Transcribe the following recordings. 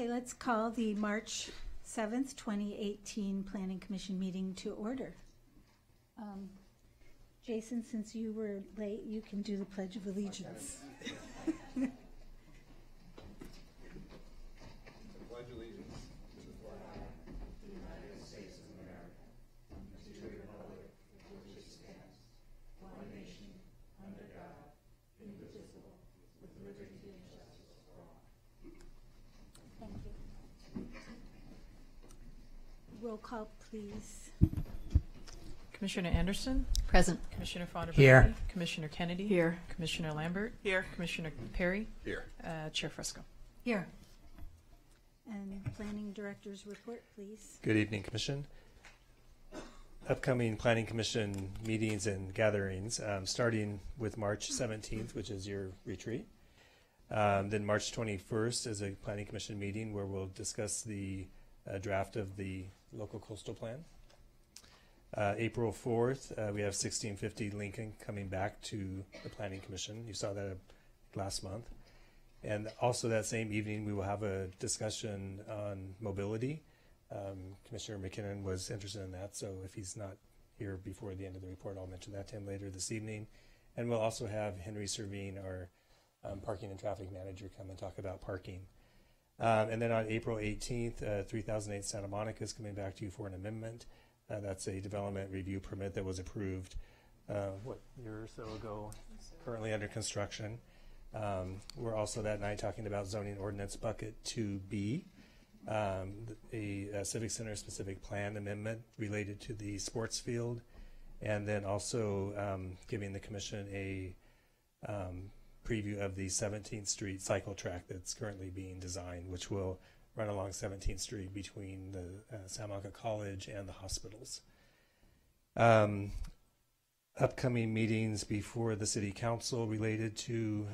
Okay, let's call the March 7th, 2018 Planning Commission meeting to order. Jason, since you were late, you can do the Pledge of Allegiance. Okay. Pledge allegiance to the flag of the United States of America and to the republic for which it stands, one nation, under God, indivisible, with liberty and justice for all. Thank you. Roll call, please. Commissioner Anderson? Present. Commissioner Fonda? Here. Commissioner Kennedy? Here. Commissioner Lambert? Here. Commissioner Perry? Here. Chair Fresco? Here. And Planning Director's report, please. Good evening, Commission. Upcoming Planning Commission meetings and gatherings, starting with March 17th, which is your retreat. Then March 21st is a Planning Commission meeting where we'll discuss the draft of the local coastal plan. April 4th, we have 1650 Lincoln coming back to the Planning Commission. You saw that last month. And also that same evening, we will have a discussion on mobility. Commissioner McKinnon was interested in that, so if he's not here before the end of the report, I'll mention that to him later this evening. And we'll also have Henry Servine, our parking and traffic manager, come and talk about parking. And then on April 18th, 3008 Santa Monica is coming back to you for an amendment. That's a development review permit that was approved, what, a year or so ago, currently under construction. We're also that night talking about zoning ordinance bucket 2B, a civic center specific plan amendment related to the sports field, and then also giving the commission a preview of the 17th Street cycle track that's currently being designed, which will run along 17th Street between the Santa Monica College and the hospitals. Upcoming meetings before the City Council related to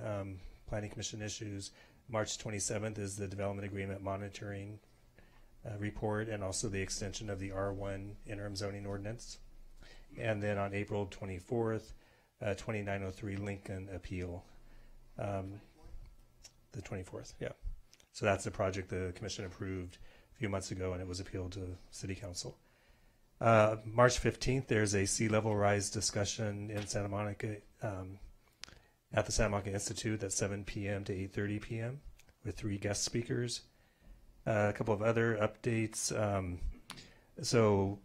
Planning Commission issues. March 27th is the Development Agreement Monitoring report and also the extension of the R1 interim zoning ordinance. And then on April 24th, 2903 Lincoln appeal. The 24th, yeah. So that's the project the commission approved a few months ago, and it was appealed to City Council. March 15th, there's a sea level rise discussion in Santa Monica at the Santa Monica Institute at 7 p.m. to 8:30 p.m. with 3 guest speakers. A couple of other updates. So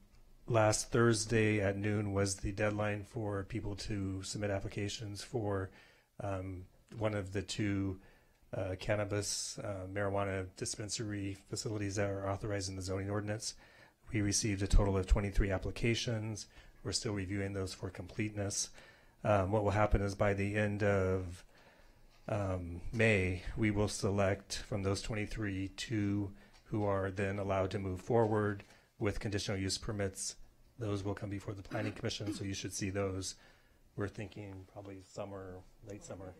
last Thursday at noon was the deadline for people to submit applications for one of the 2 cannabis marijuana dispensary facilities that are authorized in the zoning ordinance. We received a total of 23 applications. We're still reviewing those for completeness. What will happen is by the end of May, we will select from those 23 2 who are then allowed to move forward with conditional use permits. Those will come before the Planning Commission, so you should see those. We're thinking probably summer, late summer,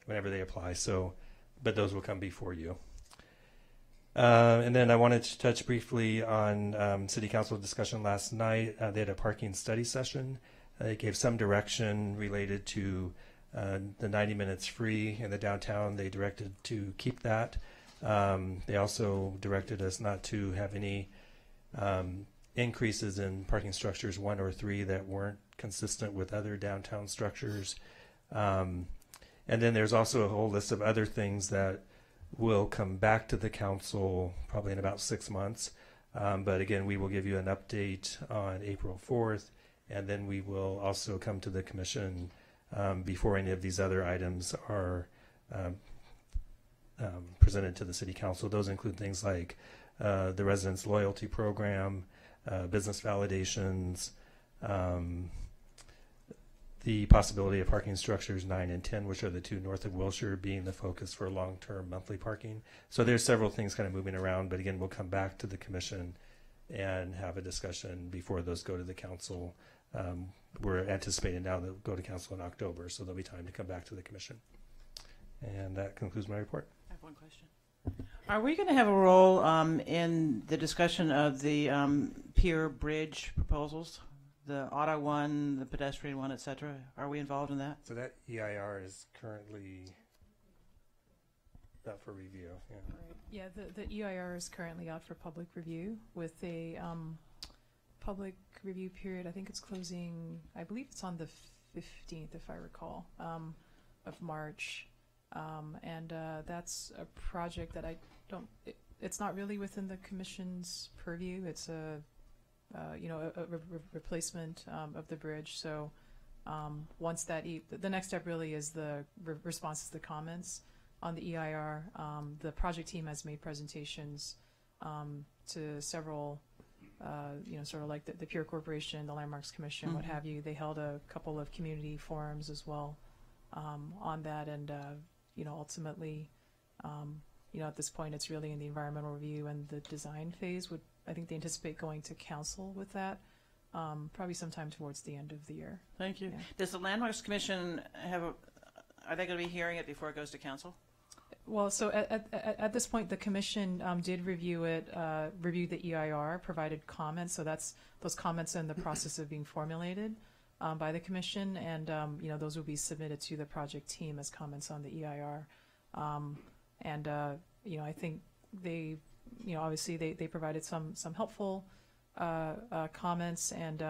whenever they apply. So, but those will come before you. And then I wanted to touch briefly on City Council discussion last night. They had a parking study session. It gave some direction related to the 90 minutes free in the downtown. They directed to keep that. They also directed us not to have any increases in parking structures 1 or 3 that weren't consistent with other downtown structures. And then there's also a whole list of other things that will come back to the council probably in about 6 months. But again, we will give you an update on April 4th, and then we will also come to the commission before any of these other items are presented to the City Council. Those include things like the Residents Loyalty Program, business validations, the possibility of parking structures 9 and 10, which are the 2 north of Wilshire, being the focus for long-term monthly parking. So there's several things kind of moving around, but again, we'll come back to the commission and have a discussion before those go to the council. We're anticipating now they'll go to council in October, so there'll be time to come back to the commission. And that concludes my report. I have one question. Are we going to have a role in the discussion of the pier bridge proposals? The auto one, the pedestrian one, et cetera. Are we involved in that? So that EIR is currently not for review, yeah. Yeah, the EIR is currently out for public review with a public review period. I think it's closing, I believe it's on the 15th, if I recall, of March. And that's a project that it's not really within the commission's purview. It's a replacement of the bridge. So once the next step really is the responses to the comments on the EIR. The project team has made presentations to several, sort of like the Pure Corporation, the Landmarks Commission, what have you. They held a couple of community forums as well on that, and ultimately, at this point, it's really in the environmental review and the design phase. I think they anticipate going to council with that, probably sometime towards the end of the year. Thank you. Yeah. Does the Landmarks Commission are they going to be hearing it before it goes to council? Well, so at this point, the commission did review the EIR, provided comments. So those comments are in the process of being formulated by the commission, and those will be submitted to the project team as comments on the EIR. I think they, obviously they provided some helpful comments, and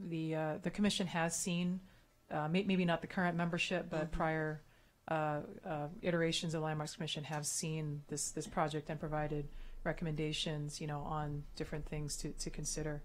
the commission has seen maybe not the current membership, but prior iterations of the Landmarks Commission have seen this project and provided recommendations, on different things to consider.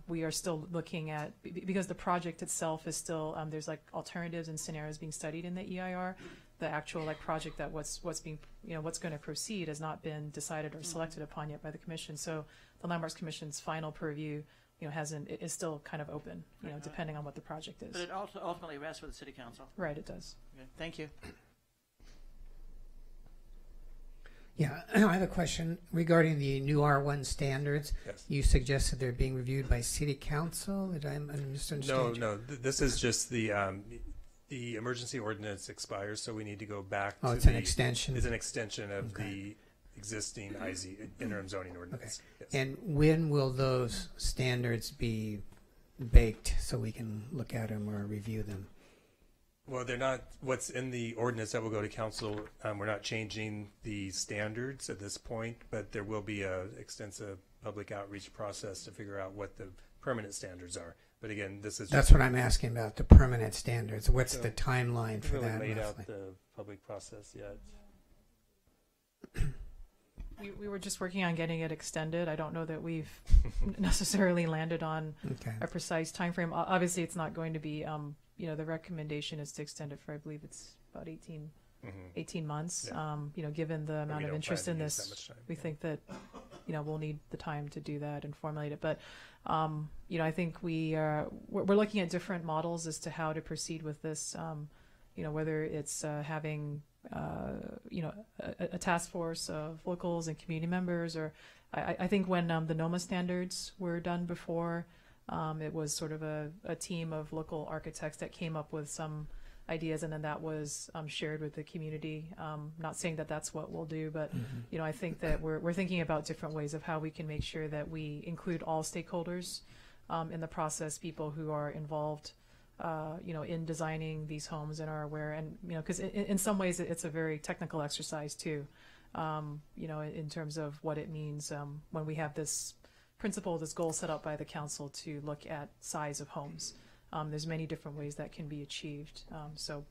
We are still looking at, because the project itself is still, there's like alternatives and scenarios being studied in the EIR. The actual project that what's being, what's going to proceed has not been decided or selected upon yet by the commission. So the Landmarks Commission's final purview, is still kind of open, depending on what the project is. But it also ultimately rests with the city council. Right, it does. Okay. Thank you. Yeah, I have a question regarding the new R1 standards. Yes. You suggested they're being reviewed by city council. Did I misunderstand? No. This is just the emergency ordinance expires, so we need to go back. Oh, to it's an extension. It's an extension of Okay. the existing IZ interim zoning ordinance. Okay. Yes. And when will those standards be baked so we can look at them or review them? Well, they're not what's in the ordinance that will go to council. We're not changing the standards at this point, but there will be a extensive public outreach process to figure out what the permanent standards are. But again, this is That's what I'm asking about, the permanent standards. What's So, the timeline for really that? laid out roughly? the public process yet. We were just working on getting it extended. I don't know that we've necessarily landed on Okay. a precise time frame. Obviously, it's not going to be, the recommendation is to extend it for, I believe it's about 18 months. Yeah. Given the amount we of don't interest plan in to use that this, much time. we think that, we'll need the time to do that and formulate it. But, I think we're looking at different models as to how to proceed with this, whether it's having a task force of locals and community members, or I think when the NOMA standards were done before, it was sort of a team of local architects that came up with some ideas, and then that was shared with the community. Not saying that that's what we'll do, but I think that we're thinking about different ways of how we can make sure that we include all stakeholders in the process, people who are involved in designing these homes and are aware, and because in some ways it's a very technical exercise too, in terms of what it means when we have this principle, this goal set up by the council to look at size of homes. There's many different ways that can be achieved. So,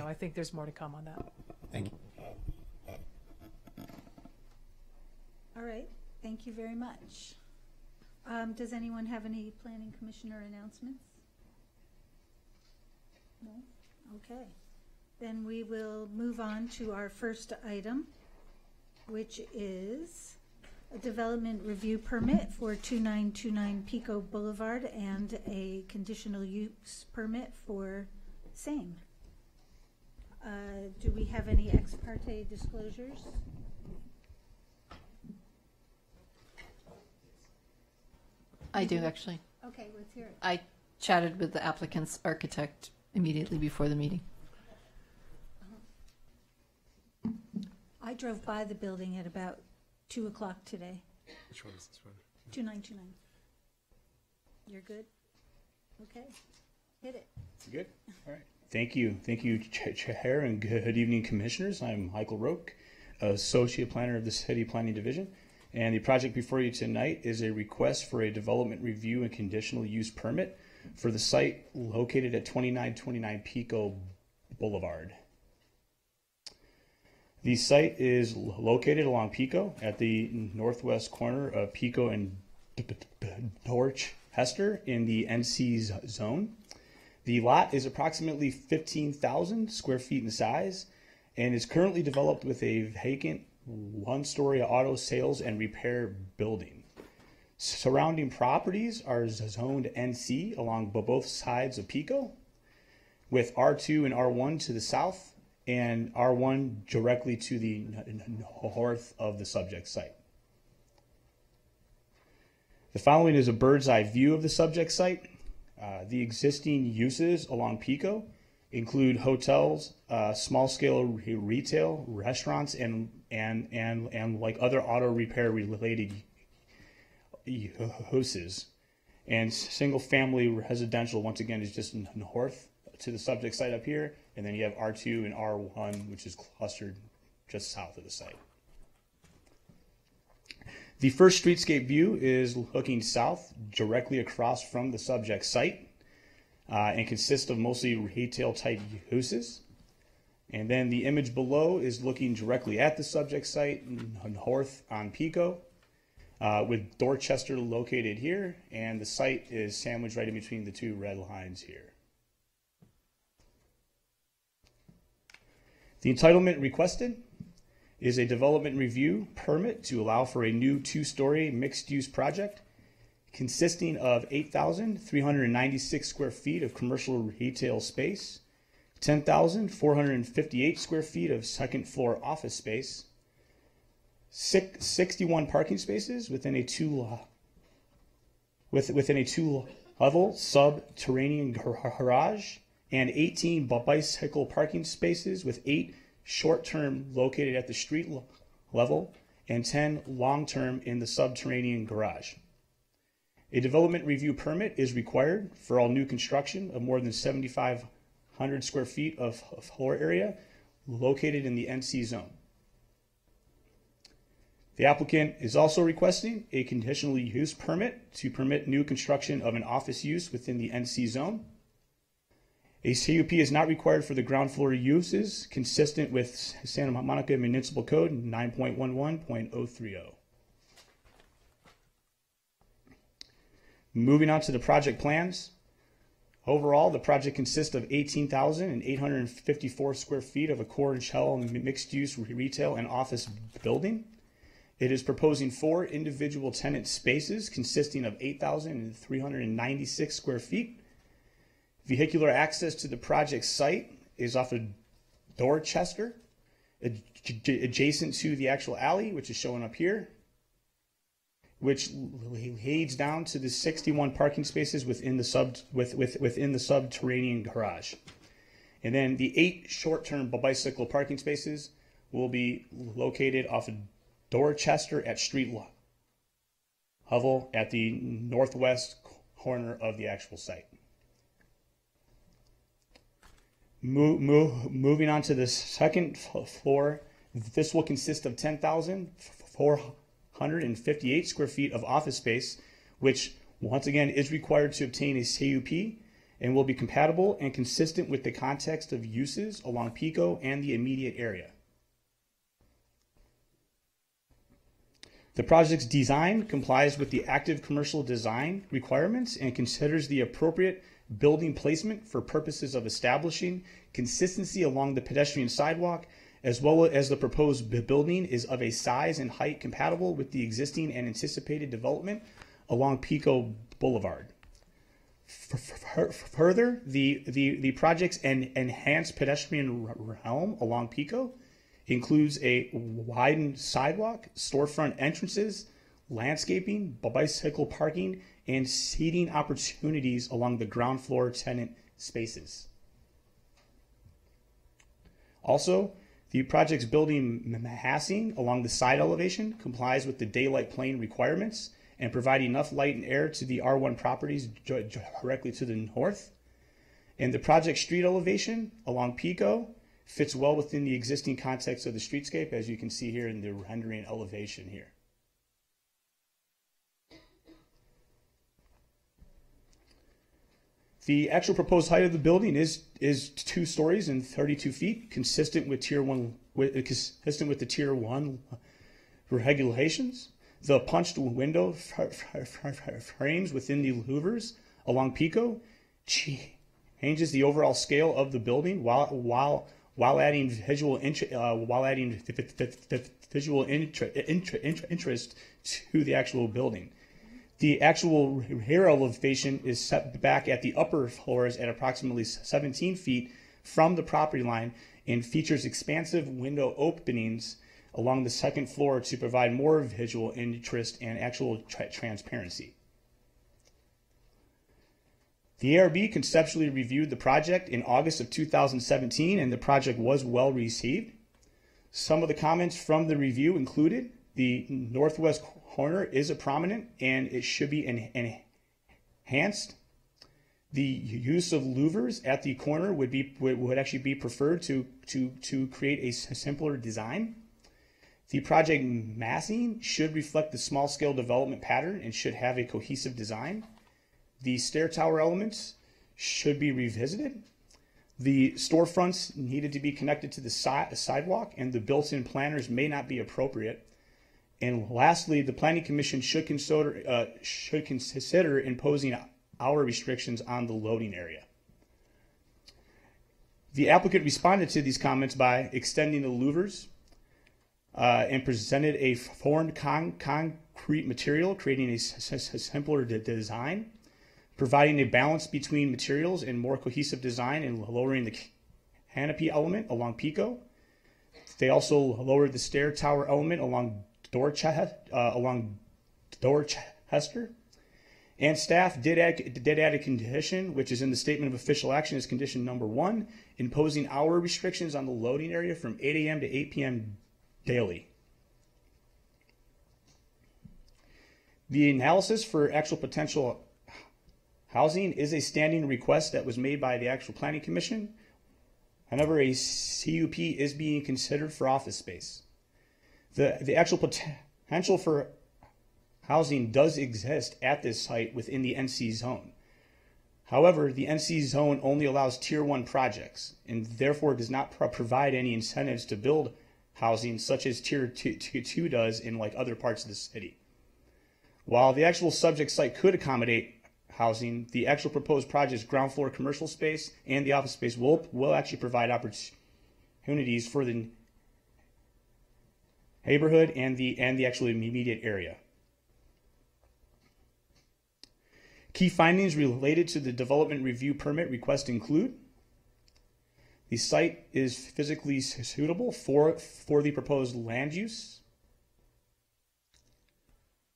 I think there's more to come on that. Thank you. All right, thank you very much. Does anyone have any planning commissioner announcements? No? Okay. Then we will move on to our first item, which is a development review permit for 2929 Pico Boulevard and a conditional use permit for same. Do we have any ex parte disclosures? I do, actually. Okay, let's hear it. I chatted with the applicant's architect immediately before the meeting. I drove by the building at about 2 o'clock today. Which one is this one? 2929. You're good? Okay. Hit it. Good. All right. Thank you. Thank you, Chair, and good evening, Commissioners. I'm Michael Roque, Associate Planner of the City Planning Division. And the project before you tonight is a request for a development review and conditional use permit for the site located at 2929 Pico Boulevard. The site is located along Pico at the northwest corner of Pico and Dorchester in the NC zone. The lot is approximately 15,000 square feet in size and is currently developed with a vacant one-story auto sales and repair building. Surrounding properties are zoned NC along both sides of Pico, with R2 and R1 to the south and R1 directly to the north of the subject site. The following is a bird's eye view of the subject site. The existing uses along Pico include hotels, small-scale retail, restaurants, and like other auto repair related uses. And single-family residential, once again, is just north to the subject site up here, and then you have R2 and R1, which is clustered just south of the site. The first streetscape view is looking south, directly across from the subject site, and consists of mostly retail-type uses. And then the image below is looking directly at the subject site, north on Pico, with Dorchester located here, and the site is sandwiched right in between the two red lines here. The entitlement requested is a development review permit to allow for a new two-story mixed-use project consisting of 8,396 square feet of commercial retail space, 10,458 square feet of second-floor office space, 61 parking spaces within a two-level subterranean garage, and 18 bicycle parking spaces with 8 short-term located at the street level and 10 long-term in the subterranean garage. A development review permit is required for all new construction of more than 7,500 square feet of floor area located in the NC zone. The applicant is also requesting a conditional use permit to permit new construction of an office use within the NC zone. A CUP is not required for the ground floor uses consistent with Santa Monica Municipal Code 9.11.030. Moving on to the project plans. Overall, the project consists of 18,854 square feet of a core and shell mixed-use retail and office building. It is proposing 4 individual tenant spaces consisting of 8,396 square feet. Vehicular access to the project site is off of Dorchester, adjacent to the actual alley, which is showing up here, which leads down to the 61 parking spaces within the subterranean garage. And then the 8 short-term bicycle parking spaces will be located off of Dorchester at street level at the northwest corner of the actual site. Moving on to the second floor, this will consist of 10,458 square feet of office space, which once again is required to obtain a CUP and will be compatible and consistent with the context of uses along Pico and the immediate area. The project's design complies with the active commercial design requirements and considers the appropriate building placement for purposes of establishing consistency along the pedestrian sidewalk, as well as the proposed building is of a size and height compatible with the existing and anticipated development along Pico Boulevard. Further, the project's enhanced pedestrian realm along Pico includes a widened sidewalk, storefront entrances, landscaping, bicycle parking, and seating opportunities along the ground floor tenant spaces. Also, the project's building massing along the side elevation complies with the daylight plane requirements and provide enough light and air to the R1 properties directly to the north. And the project street elevation along Pico fits well within the existing context of the streetscape, as you can see here in the rendering elevation here. The actual proposed height of the building is 2 stories and 32 feet, consistent with the Tier 1 regulations. The punched window frames within the louvers along Pico changes the overall scale of the building while adding visual interest to the actual building. The actual rear elevation is set back at the upper floors at approximately 17 feet from the property line and features expansive window openings along the second floor to provide more visual interest and actual transparency. The ARB conceptually reviewed the project in August of 2017, and the project was well received. Some of the comments from the review included: the northwest corner is a prominent and it should be enhanced. The use of louvers at the corner would actually be preferred to create a simpler design. The project massing should reflect the small scale development pattern and should have a cohesive design. The stair tower elements should be revisited. The storefronts needed to be connected to the sidewalk, and the built-in planters may not be appropriate. And lastly, the Planning Commission should consider imposing hour restrictions on the loading area. The applicant responded to these comments by extending the louvers and presented a formed concrete material, creating a simpler design, providing a balance between materials and more cohesive design, and lowering the canopy element along Pico. They also lowered the stair tower element along Dorchester. And staff did add a condition, which is in the statement of official action as condition number 1, imposing hour restrictions on the loading area from 8 a.m. to 8 p.m. daily. The analysis for actual potential housing is a standing request that was made by the actual Planning Commission. However, a CUP is being considered for office space. The actual potential for housing does exist at this site within the NC zone. However, the NC zone only allows Tier 1 projects and therefore does not provide any incentives to build housing such as Tier 2 does in like other parts of the city. While the actual subject site could accommodate housing, the actual proposed project's ground floor commercial space and the office space will actually provide opportunities for the neighborhood and the actual immediate area. Key findings related to the development review permit request include: the site is physically suitable for the proposed land use.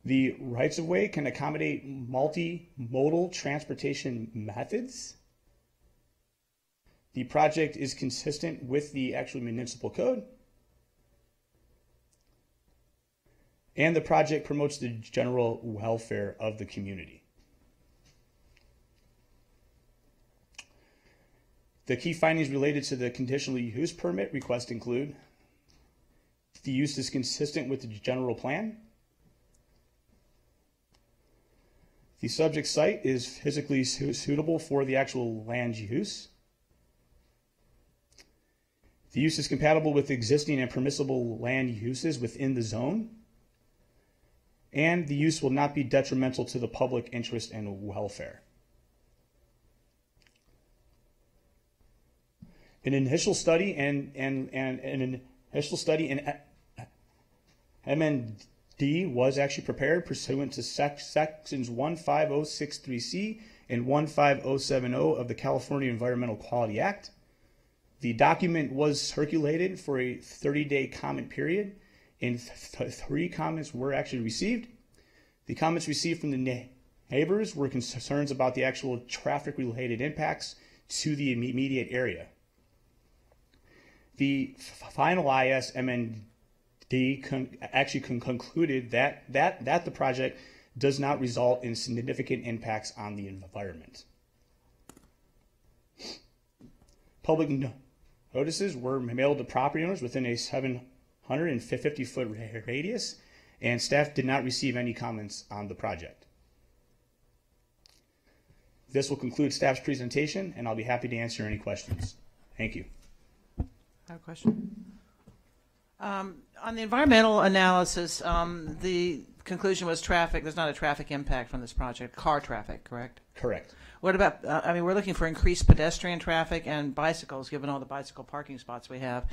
The rights-of-way can accommodate multimodal transportation methods. The project is consistent with the actual municipal code. And the project promotes the general welfare of the community. The key findings related to the conditional use permit request include: the use is consistent with the general plan. The subject site is physically suitable for the actual land use. The use is compatible with existing and permissible land uses within the zone. And the use will not be detrimental to the public interest and welfare. An initial study in MND was actually prepared pursuant to sections 15063C and 15070 of the California Environmental Quality Act. The document was circulated for a 30-day comment period, and 3 comments were actually received. The comments received from the neighbors were concerns about the actual traffic-related impacts to the immediate area. The final ISMND actually concluded that the project does not result in significant impacts on the environment. public notices were mailed to property owners within a 750-foot radius, and staff did not receive any comments on the project. This will conclude staff's presentation, and I'll be happy to answer any questions. Thank you. I have a question. On the environmental analysis, the conclusion was traffic. There's not a traffic impact from this project. Car traffic, correct? Correct. What about, I mean, we're looking for increased pedestrian traffic and bicycles, given all the bicycle parking spots we have.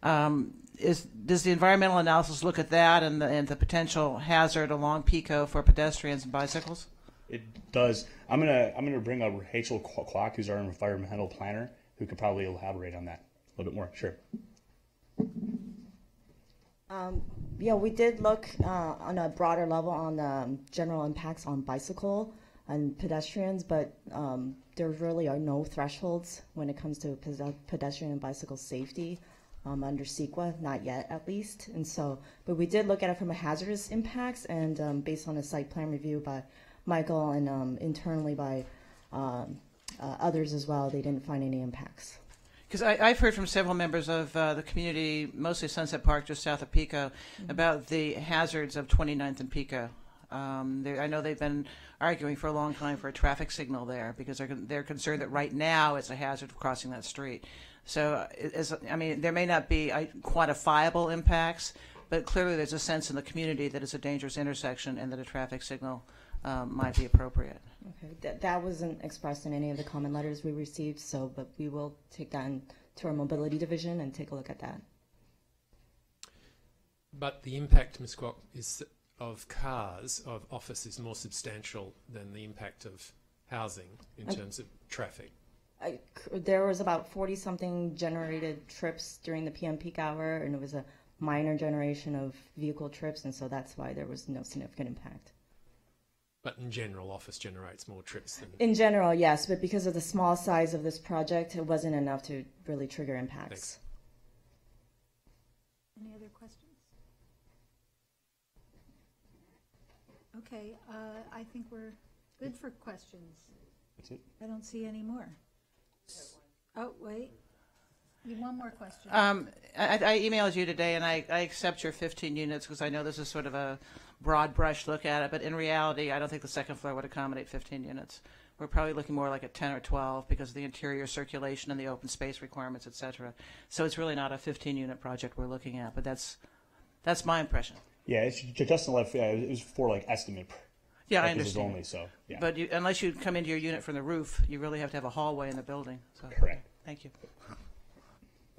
Does the environmental analysis look at that and the potential hazard along Pico for pedestrians and bicycles? It does. I'm gonna bring up Rachel Kwok, who's our environmental planner, who could probably elaborate on that a little bit more. Sure. Yeah, we did look on a broader level on the general impacts on bicycle and pedestrians, but there really are no thresholds when it comes to pedestrian and bicycle safety under CEQA, not yet at least. And so, but we did look at it from a hazardous impacts, and based on a site plan review by Michael and internally by others as well, they didn't find any impacts. Because I've heard from several members of the community, mostly Sunset Park, just south of Pico, about the hazards of 29th and Pico. I know they've been arguing for a long time for a traffic signal there because they're concerned that right now it's a hazard of crossing that street. So, I mean, there may not be quantifiable impacts, but clearly there's a sense in the community that it's a dangerous intersection and that a traffic signal might be appropriate. Okay, that wasn't expressed in any of the comment letters we received, so, but we will take that into our mobility division and take a look at that. But the impact, Ms. Kwok, is of cars, of office, is more substantial than the impact of housing in terms of traffic. There was about 40-something generated trips during the PM peak hour, and it was a minor generation of vehicle trips, and so that's why there was no significant impact. But in general, office generates more trips than... In general, yes, but because of the small size of this project, it wasn't enough to really trigger impacts. Thanks. Any other questions? Okay, I think we're good for questions. That's it. I don't see any more. Oh, wait. One more question. I emailed you today, and I accept your 15 units because I know this is sort of a broad brush look at it, but in reality, I don't think the second floor would accommodate 15 units. We're probably looking more like at 10 or 12 because of the interior circulation and the open space requirements, et cetera. So it's really not a 15-unit project we're looking at, but that's my impression. Yeah, it's just it was for like estimate. Yeah, I purposes understand. Only, so, yeah. But unless you come into your unit from the roof, you really have to have a hallway in the building. So, correct. Thank you.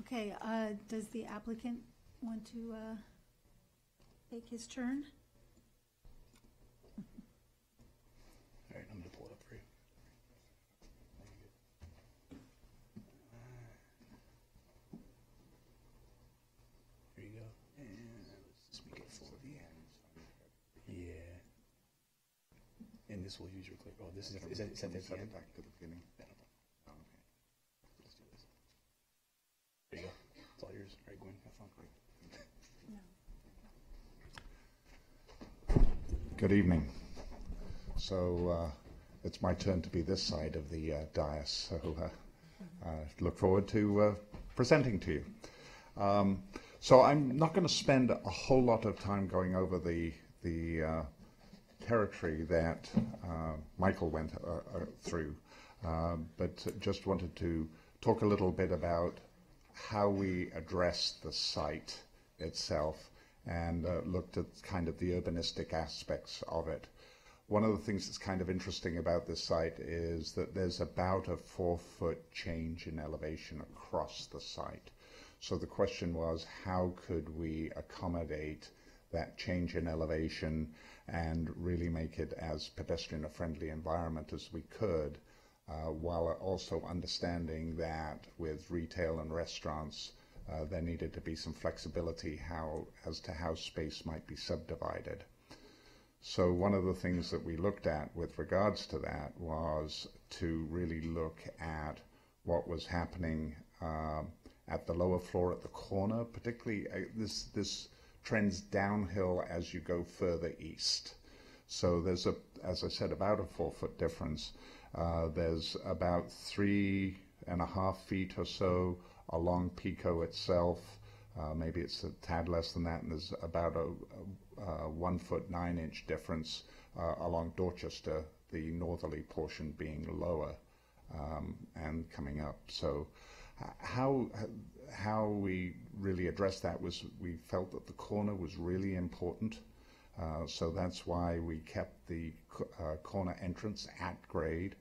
Okay, does the applicant want to take his turn? All right, I'm going to pull it up for you. There you go. And let's make it full at the end. Yeah. And this will use your click. Oh, this is that the end? Back to the beginning. Yeah, no problem. Oh, okay. Let's do this. There you go. It's all yours. All right, Gwen, have fun. Good evening. So it's my turn to be this side of the dais, so I look forward to presenting to you. So I'm not going to spend a whole lot of time going over the territory that Michael went through, but just wanted to talk a little bit about how we addressed the site itself and looked at kind of the urbanistic aspects of it. One of the things that's kind of interesting about this site is that there's about a 4-foot change in elevation across the site. So the question was, how could we accommodate that change in elevation and really make it as pedestrian a friendly environment as we could, while also understanding that with retail and restaurants there needed to be some flexibility as to how space might be subdivided. So one of the things that we looked at with regards to that was to really look at what was happening at the lower floor at the corner, particularly this trends downhill as you go further east. So there's as I said, about a 4-foot difference. There's about 3 3.5 feet or so along Pico itself. Maybe it's a tad less than that, and there's about a 1 foot 9 inch difference along Dorchester, the northerly portion being lower and coming up. So how we really addressed that was we felt that the corner was really important. So that's why we kept the corner entrance at grade.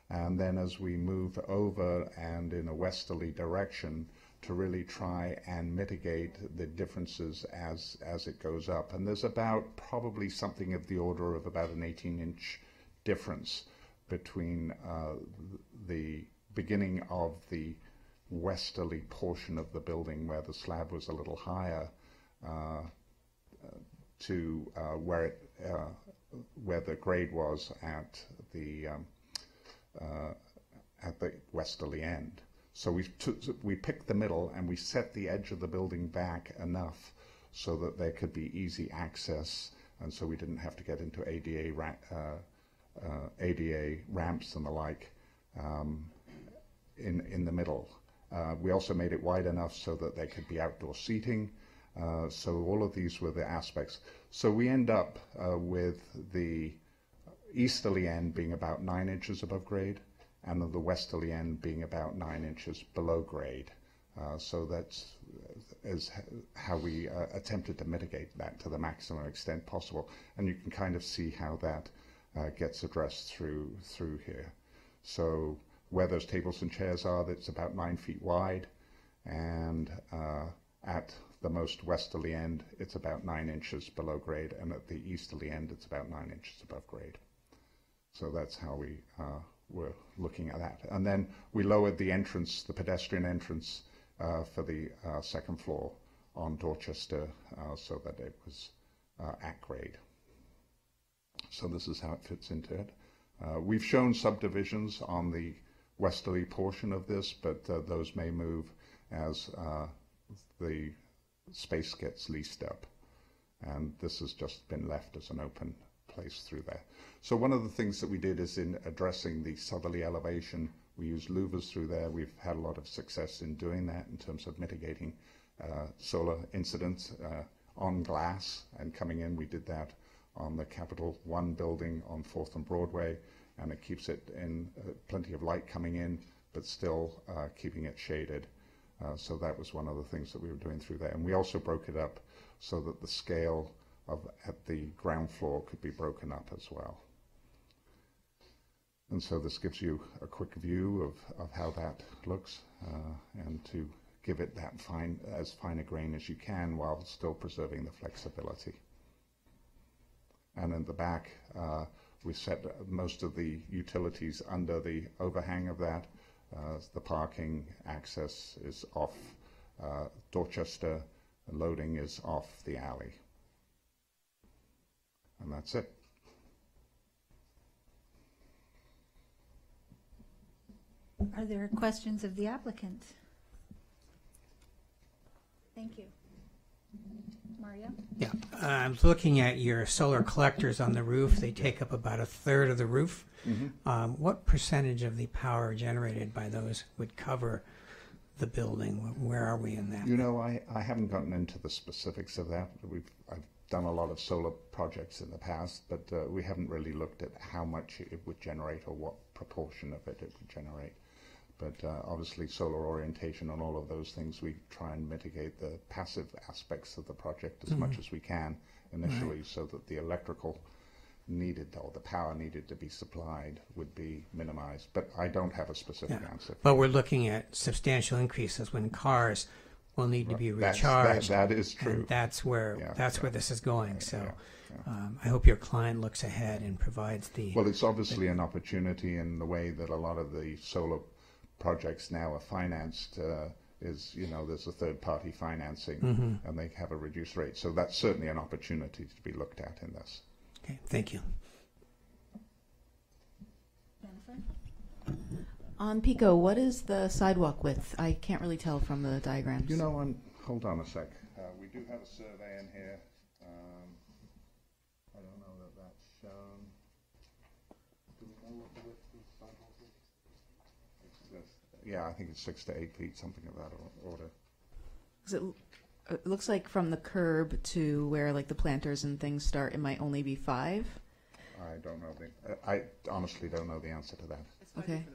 And then as we moved over and in a westerly direction to really try and mitigate the differences as it goes up. And there's about probably something of the order of about an 18-inch difference between the beginning of the westerly portion of the building where the slab was a little higher to where the grade was at the westerly end. So we picked the middle and we set the edge of the building back enough so that there could be easy access, and so we didn't have to get into ADA ramps and the like in the middle. We also made it wide enough so that there could be outdoor seating. So all of these were the aspects. So we end up with the easterly end being about 9 inches above grade, and the westerly end being about 9 inches below grade. So that's how we attempted to mitigate that to the maximum extent possible. And you can kind of see how that gets addressed through here. So where those tables and chairs are, that's about 9 feet wide, and at the most westerly end, it's about 9 inches below grade, and at the easterly end, it's about 9 inches above grade. So that's how we were looking at that. And then we lowered the entrance, the pedestrian entrance, for the second floor on Dorchester so that it was at grade. So this is how it fits into it. We've shown subdivisions on the westerly portion of this, but those may move as the space gets leased up. And this has just been left as an open place through there. So one of the things that we did is in addressing the southerly elevation, we used louvers through there. We've had a lot of success in doing that in terms of mitigating solar incidents on glass and coming in. We did that on the Capital One building on 4th and Broadway, and it keeps it in plenty of light coming in, but still keeping it shaded. So that was one of the things that we were doing through there. And we also broke it up so that the scale at the ground floor could be broken up as well. And so this gives you a quick view of how that looks, and to give it that as fine a grain as you can while still preserving the flexibility. And in the back, we set most of the utilities under the overhang of that. The parking access is off Dorchester, loading is off the alley. And that's it. Are there questions of the applicant? Thank you. Mario? Yeah, I was looking at your solar collectors on the roof. They take up about 1/3 of the roof. Mm-hmm. What percentage of the power generated by those would cover the building? Where are we in that? You know, I haven't gotten into the specifics of that. I've done a lot of solar projects in the past, but we haven't really looked at how much it would generate or what proportion of it would generate. But obviously solar orientation and all of those things, we try and mitigate the passive aspects of the project as much as we can initially, so that the electrical needed or the power needed to be supplied would be minimized. But I don't have a specific answer. But we're looking at substantial increases when cars will need to be recharged. That is true. And that's where where this is going. So Yeah. I hope your client looks ahead and provides the. Well, it's obviously an opportunity in the way that a lot of the solar projects now are financed. Is, you know, there's a third-party financing, and they have a reduced rate. So that's certainly an opportunity to be looked at in this. Okay, thank you. Jennifer? On Pico, what is the sidewalk width? I can't really tell from the diagrams. You know, hold on a sec. We do have a survey in here. I don't know that that's shown. Do we know what the width of the sidewalk is? Yeah, I think it's 6 to 8 feet, something of that order. 'Cause it looks like from the curb to where like the planters and things start, it might only be 5. I don't know. I honestly don't know the answer to that. Okay.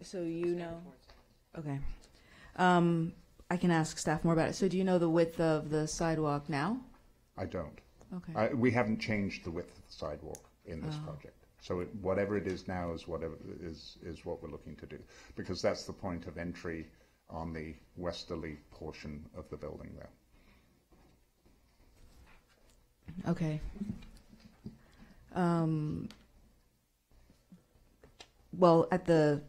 So you know. Okay. I can ask staff more about it. So do you know the width of the sidewalk now? I don't. Okay. We haven't changed the width of the sidewalk in this project. So whatever it is now is whatever is what we're looking to do, because that's the point of entry on the westerly portion of the building there. Okay. Well, at the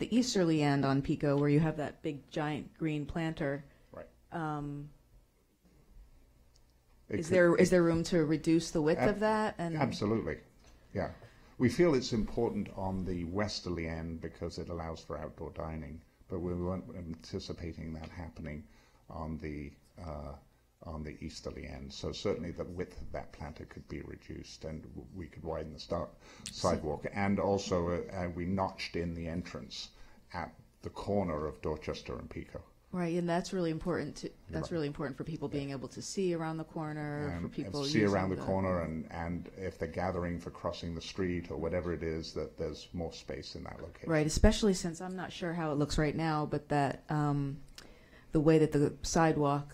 easterly end on Pico, where you have that big giant green planter, right? Is there room to reduce the width of that? And absolutely, yeah. We feel it's important on the westerly end because it allows for outdoor dining, but we weren't anticipating that happening on the easterly end. So certainly the width of that planter could be reduced, and we could widen the sidewalk. And also we notched in the entrance at the corner of Dorchester and Pico. Right, and that's really important. That's really important for people being able to see around the corner. For people and see around the corner, and if they're gathering for crossing the street or whatever it is, that there's more space in that location. Right, especially since I'm not sure how it looks right now, but that the way that the sidewalk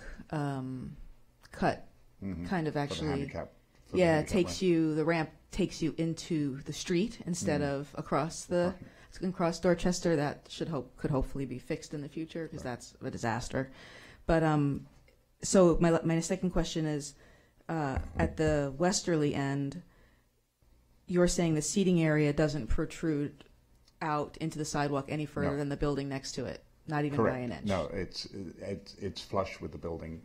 cut kind of actually, the ramp takes you into the street instead of across Dorchester. That could hopefully be fixed in the future, because that's a disaster. But so my second question is, at the westerly end, you're saying the seating area doesn't protrude out into the sidewalk any further than the building next to it, not even by an inch. No, it's flush with the building.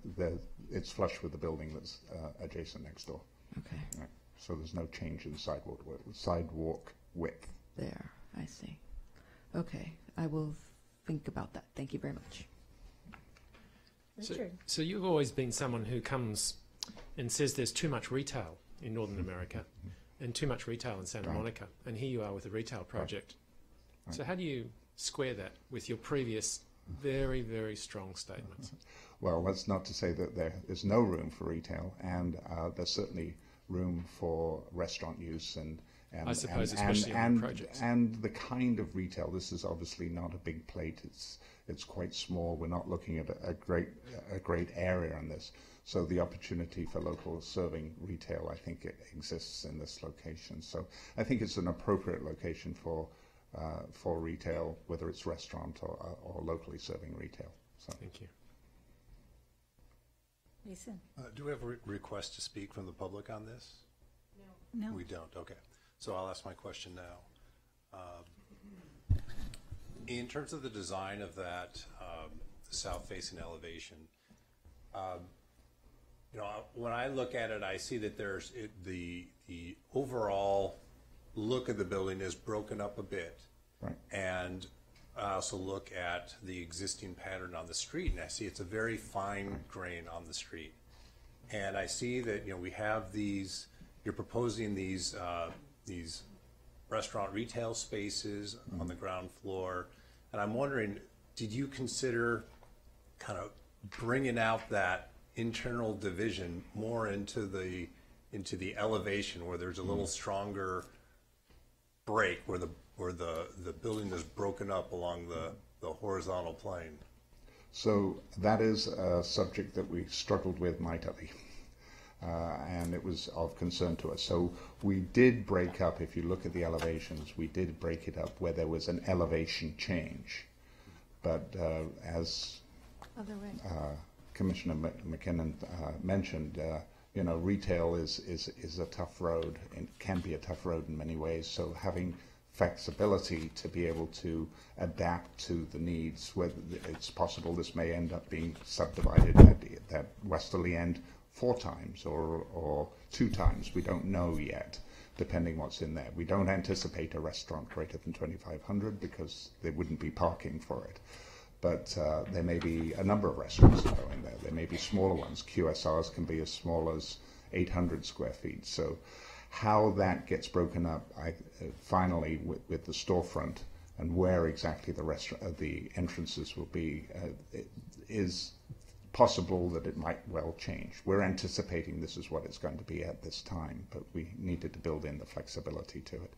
It's flush with the building that's adjacent next door. Okay. Right. So there's no change in sidewalk width. There, I see. Okay, I will think about that. Thank you very much. So you've always been someone who comes and says there's too much retail in Northern America and too much retail in Santa Monica, and here you are with a retail project. Right. So how do you square that with your previous very, very strong statements? Well, that's not to say that there is no room for retail, and there's certainly room for restaurant use and I suppose especially on projects. And the kind of retail, this is obviously not a big plate, it's quite small. We're not looking at a great area on this. So the opportunity for local serving retail, I think it exists in this location. So I think it's an appropriate location for retail, whether it's restaurant or locally serving retail. So. Thank you. Jason? Do we have a request to speak from the public on this? No. We don't. Okay. So I'll ask my question now. In terms of the design of that south-facing elevation, when I look at it, I see that there's the overall look of the building is broken up a bit, right. And I also look at the existing pattern on the street, and I see it's a very fine grain on the street. And I see that we have these. You're proposing these restaurant retail spaces on the ground floor, and I'm wondering, did you consider kind of bringing out that internal division more into the elevation, where there's a little stronger break, where the building is broken up along the horizontal plane? So that is a subject that we struggled with mightily. And it was of concern to us. So we did break up, if you look at the elevations, we did break it up where there was an elevation change. But as Commissioner McKinnon mentioned, retail is a tough road, and can be a tough road in many ways. So having flexibility to be able to adapt to the needs, whether it's possible this may end up being subdivided at that westerly end 4 times or 2 times. We don't know yet, depending what's in there. We don't anticipate a restaurant greater than 2,500 because there wouldn't be parking for it. But there may be a number of restaurants that go in there. There may be smaller ones. QSRs can be as small as 800 square feet. So How that gets broken up, finally, with the storefront and where exactly the restaurant, the entrances will be, it is possible that it might well change. We're anticipating this is what it's going to be at this time, but we needed to build in the flexibility to it.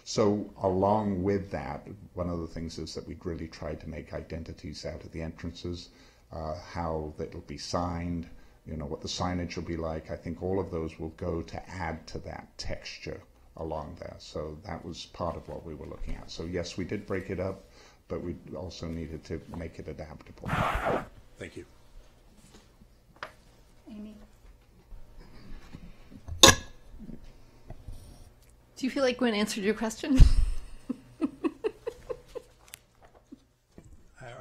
So along with that, one of the things is that we'd really tried to make identities out of the entrances, how it'll be signed, you know, what the signage will be like. I think all of those will go to add to that texture along there. So that was part of what we were looking at. So yes, we did break it up, but we also needed to make it adaptable. Thank you. Amy? Do you feel like Gwen answered your question?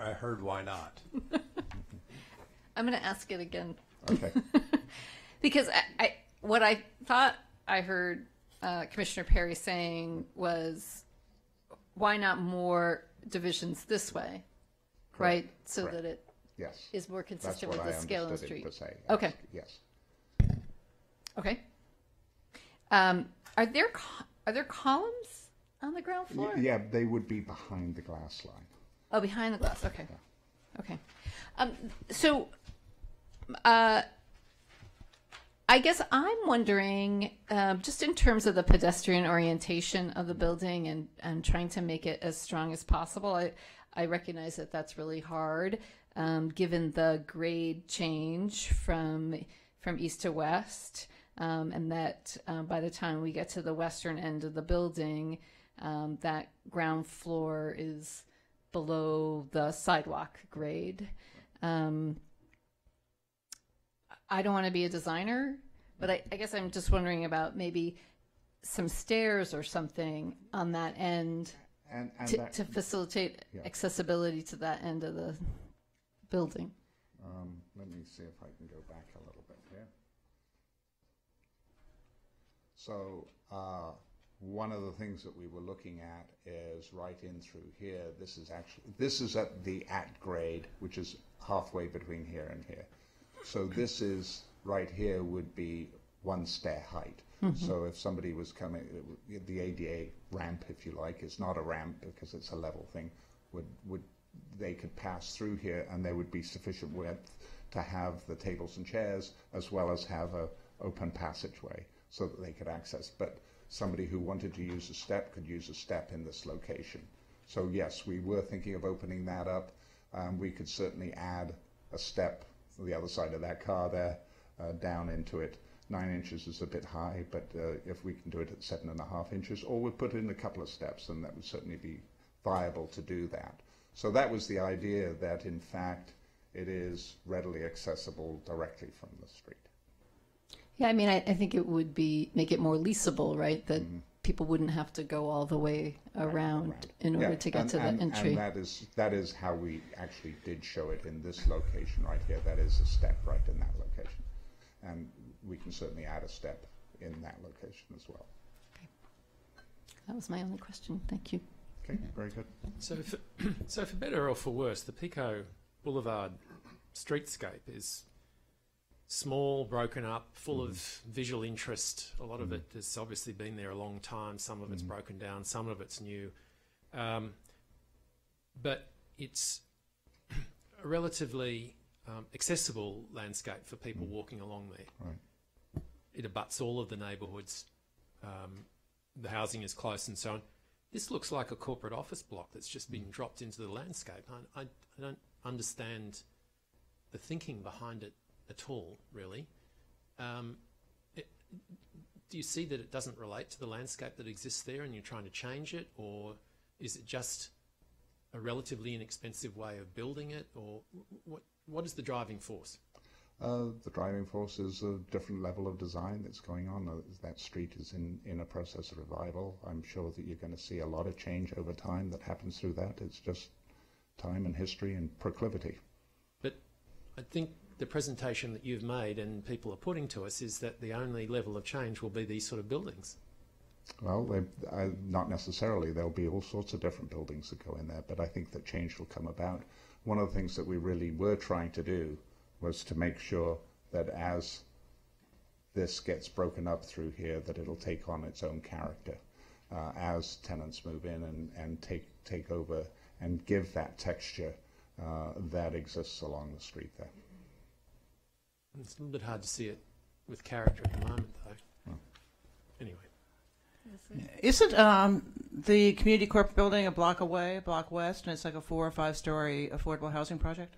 I heard why not. I'm going to ask it again. Okay. Because what I thought I heard Commissioner Perry saying was, why not more divisions this way, right? So Correct. that it Yes. is more consistent That's with what the scale of the understood street. it to say. Okay. Yes. Okay. Are there columns on the ground floor? Yeah, they would be behind the glass line. Oh, behind the glass. Okay. Yeah. Okay. So, I guess I'm wondering, just in terms of the pedestrian orientation of the building and trying to make it as strong as possible, I recognize that that's really hard, given the grade change from east to west, and that by the time we get to the western end of the building, that ground floor is below the sidewalk grade. I don't want to be a designer, but I guess I'm just wondering about maybe some stairs or something on that end And to facilitate accessibility to that end of the building. Let me see if I can go back a little bit here. So one of the things that we were looking at is right in through here. This is at the grade, which is halfway between here and here. So this is right here would be one stair height. Mm-hmm. So if somebody was coming, the ADA ramp, if you like, is not a ramp because it's a level thing, would they could pass through here and there would be sufficient width to have the tables and chairs as well as have a open passageway so that they could access. But somebody who wanted to use a step could use a step in this location. So yes, we were thinking of opening that up. We could certainly add a step on the other side of that car there, down into it. 9 inches is a bit high, but if we can do it at 7.5 inches, or we put in a couple of steps, then that would certainly be viable to do that. So that was the idea, that in fact it is readily accessible directly from the street. Yeah, I mean, I think it would make it more leasable, right? That people wouldn't have to go all the way around in order to get to the entry. And that is how we actually did show it in this location right here. That is a step right in that location. And we can certainly add a step in that location as well. Okay. That was my only question. Thank you. Okay, very good. So for better or for worse, the Pico Boulevard streetscape is small, broken up, full of visual interest. A lot of it has obviously been there a long time. Some of it's broken down, some of it's new. But it's a relatively accessible landscape for people walking along there. Right. It abuts all of the neighbourhoods. The housing is close and so on. This looks like a corporate office block that's just been dropped into the landscape. I don't understand the thinking behind it at all, really. Do you see that it doesn't relate to the landscape that exists there and you're trying to change it, or is it just a relatively inexpensive way of building it, or what is the driving force? The driving force is a different level of design that's going on. That street is in a process of revival. I'm sure that you're going to see a lot of change over time that happens through that. It's just time and history and proclivity. But I think the presentation that you've made and people are putting to us is that the only level of change will be these sort of buildings. Well, not necessarily. There'll be all sorts of different buildings that go in there, but I think that change will come about. One of the things that we really were trying to do was to make sure that as this gets broken up through here, that it'll take on its own character as tenants move in and take over and give that texture that exists along the street there. It's a little bit hard to see it with character at the moment, though. Anyway. Isn't the community corporate building a block away, a block west, and it's like a 4 or 5 story affordable housing project?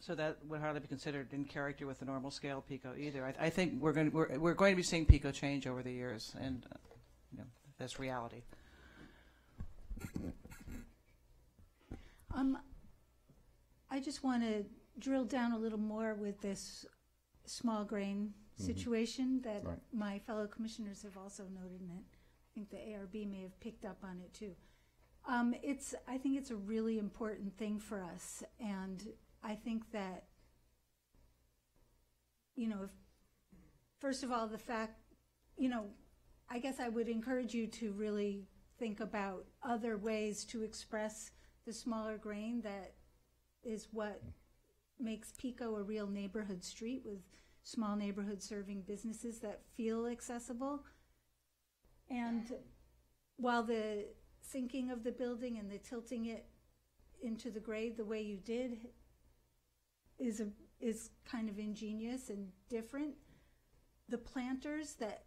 So that would hardly be considered in character with the normal scale PICO either. I think we're going to be seeing PICO change over the years, and that's reality. I just want to drill down a little more with this small grain situation that my fellow commissioners have also noted, and I think the ARB may have picked up on it too. I think it's a really important thing for us, and I think that, first of all, the fact, I guess I would encourage you to really think about other ways to express the smaller grain that is what makes Pico a real neighborhood street with small neighborhood serving businesses that feel accessible. And while the sinking of the building and the tilting it into the grade the way you did is kind of ingenious and different, the planters that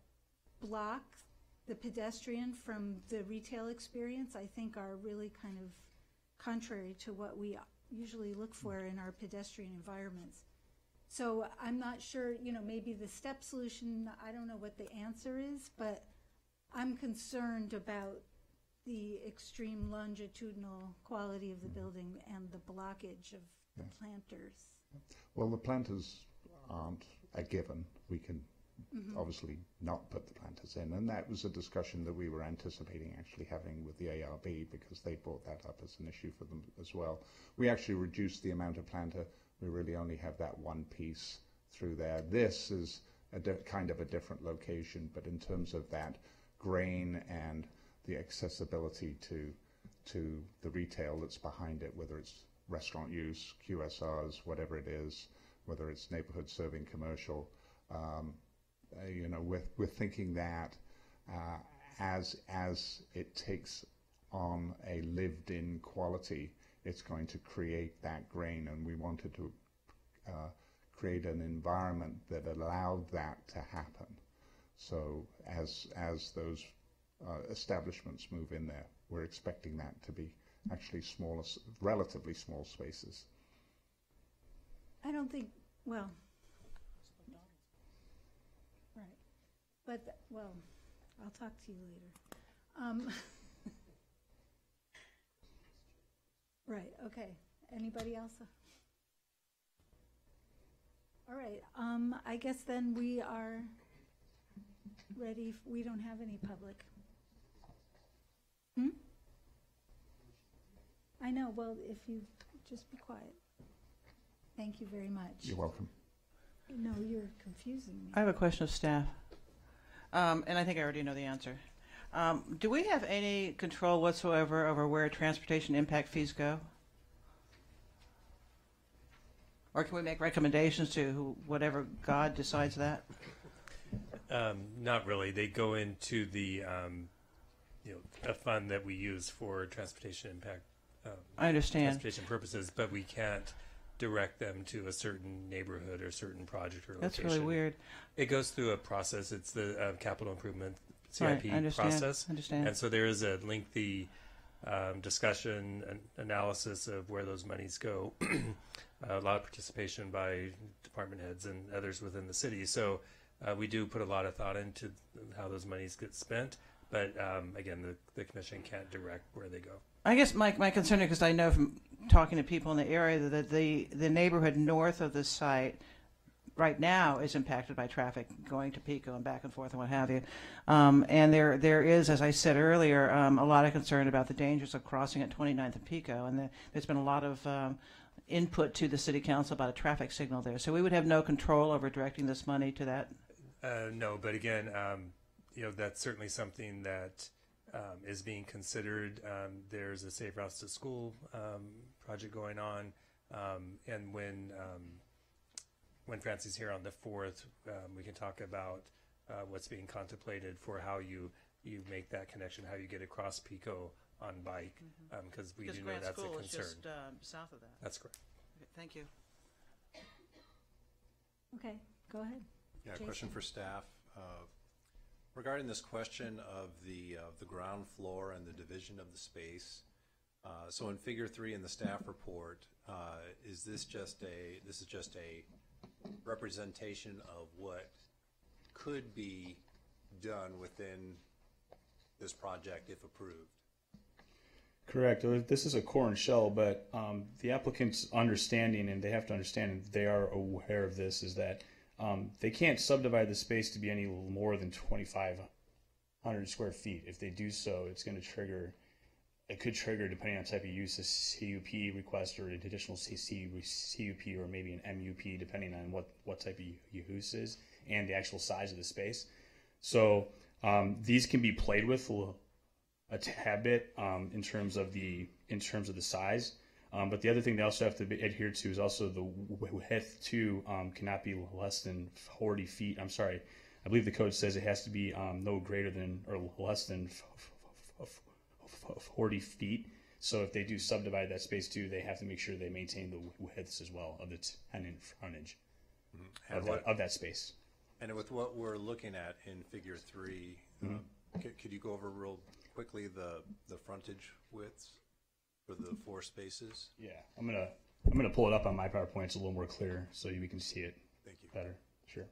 block the pedestrian from the retail experience, I think, are really kind of contrary to what we usually look for in our pedestrian environments. So I'm not sure, maybe the step solution, I don't know what the answer is, but I'm concerned about the extreme longitudinal quality of the building and the blockage of the planters. Well, the planters aren't a given. We can obviously not put the planters in, and that was a discussion that we were anticipating actually having with the ARB, because they brought that up as an issue for them as well. We actually reduced the amount of planter. We really only have that one piece through there. This is a kind of a different location, but in terms of that grain and the accessibility to the retail that's behind it, whether it's restaurant use, QSRs, whatever it is, whether it's neighborhood serving commercial, we're thinking that as it takes on a lived-in quality, it's going to create that grain, and we wanted to create an environment that allowed that to happen. So as those establishments move in there, we're expecting that to be actually smaller, relatively small spaces. I don't think, well, right, but, well, I'll talk to you later. Right, okay. Anybody else? All right, I guess then we are ready. We don't have any public. I know, well, if you just be quiet. Thank you very much. You're welcome. No, you're confusing me. I have a question of staff, and I think I already know the answer. Do we have any control whatsoever over where transportation impact fees go? Or can we make recommendations to whatever God decides that? Not really. They go into the a fund that we use for transportation impact. I understand. Transportation purposes, but we can't direct them to a certain neighborhood or certain project or location. That's really weird. It goes through a process. It's the capital improvement CIP process. Understand. And so there is a lengthy discussion and analysis of where those monies go. A lot of participation by department heads and others within the city. So we do put a lot of thought into how those monies get spent. But again, the commission can't direct where they go. I guess my concern is, because I know from talking to people in the area that the neighborhood north of the site right now is impacted by traffic going to Pico and back and forth and what have you. And there is, as I said earlier, a lot of concern about the dangers of crossing at 29th and Pico. And there's been a lot of input to the city council about a traffic signal there. So we would have no control over directing this money to that? No, but again, that's certainly something that is being considered. There's a Safe Routes to School project going on, and when when Francie's here on the 4th, we can talk about what's being contemplated for how you make that connection, how you get across Pico on bike, because we do know Grant that's a School concern. is just south of that. That's correct. Okay, thank you. Okay, go ahead. Yeah, Jason. question for staff. Regarding this question of the ground floor and the division of the space, so in Figure 3 in the staff report, is this just a representation of what could be done within this project if approved? Correct. This is a core and shell, but the applicant's understanding, and they have to understand, and they are aware of this, is that they can't subdivide the space to be any more than 2,500 square feet. If they do so, it's going to trigger, it could trigger, depending on type of use, a CUP request or an additional CUP or maybe an MUP, depending on what type of use is and the actual size of the space. So these can be played with a tad bit in terms of the size. But the other thing they also have to adhere to is also the width too cannot be less than 40 feet. I'm sorry, I believe the code says it has to be no greater than or less than 40 feet. So if they do subdivide that space too, they have to make sure they maintain the widths as well of the tenant frontage of that space. And with what we're looking at in Figure 3, could you go over real quickly the frontage widths for the 4 spaces? Yeah, I'm gonna pull it up on my PowerPoint. It's a little more clear so we can see it. Thank you. Better. Sure.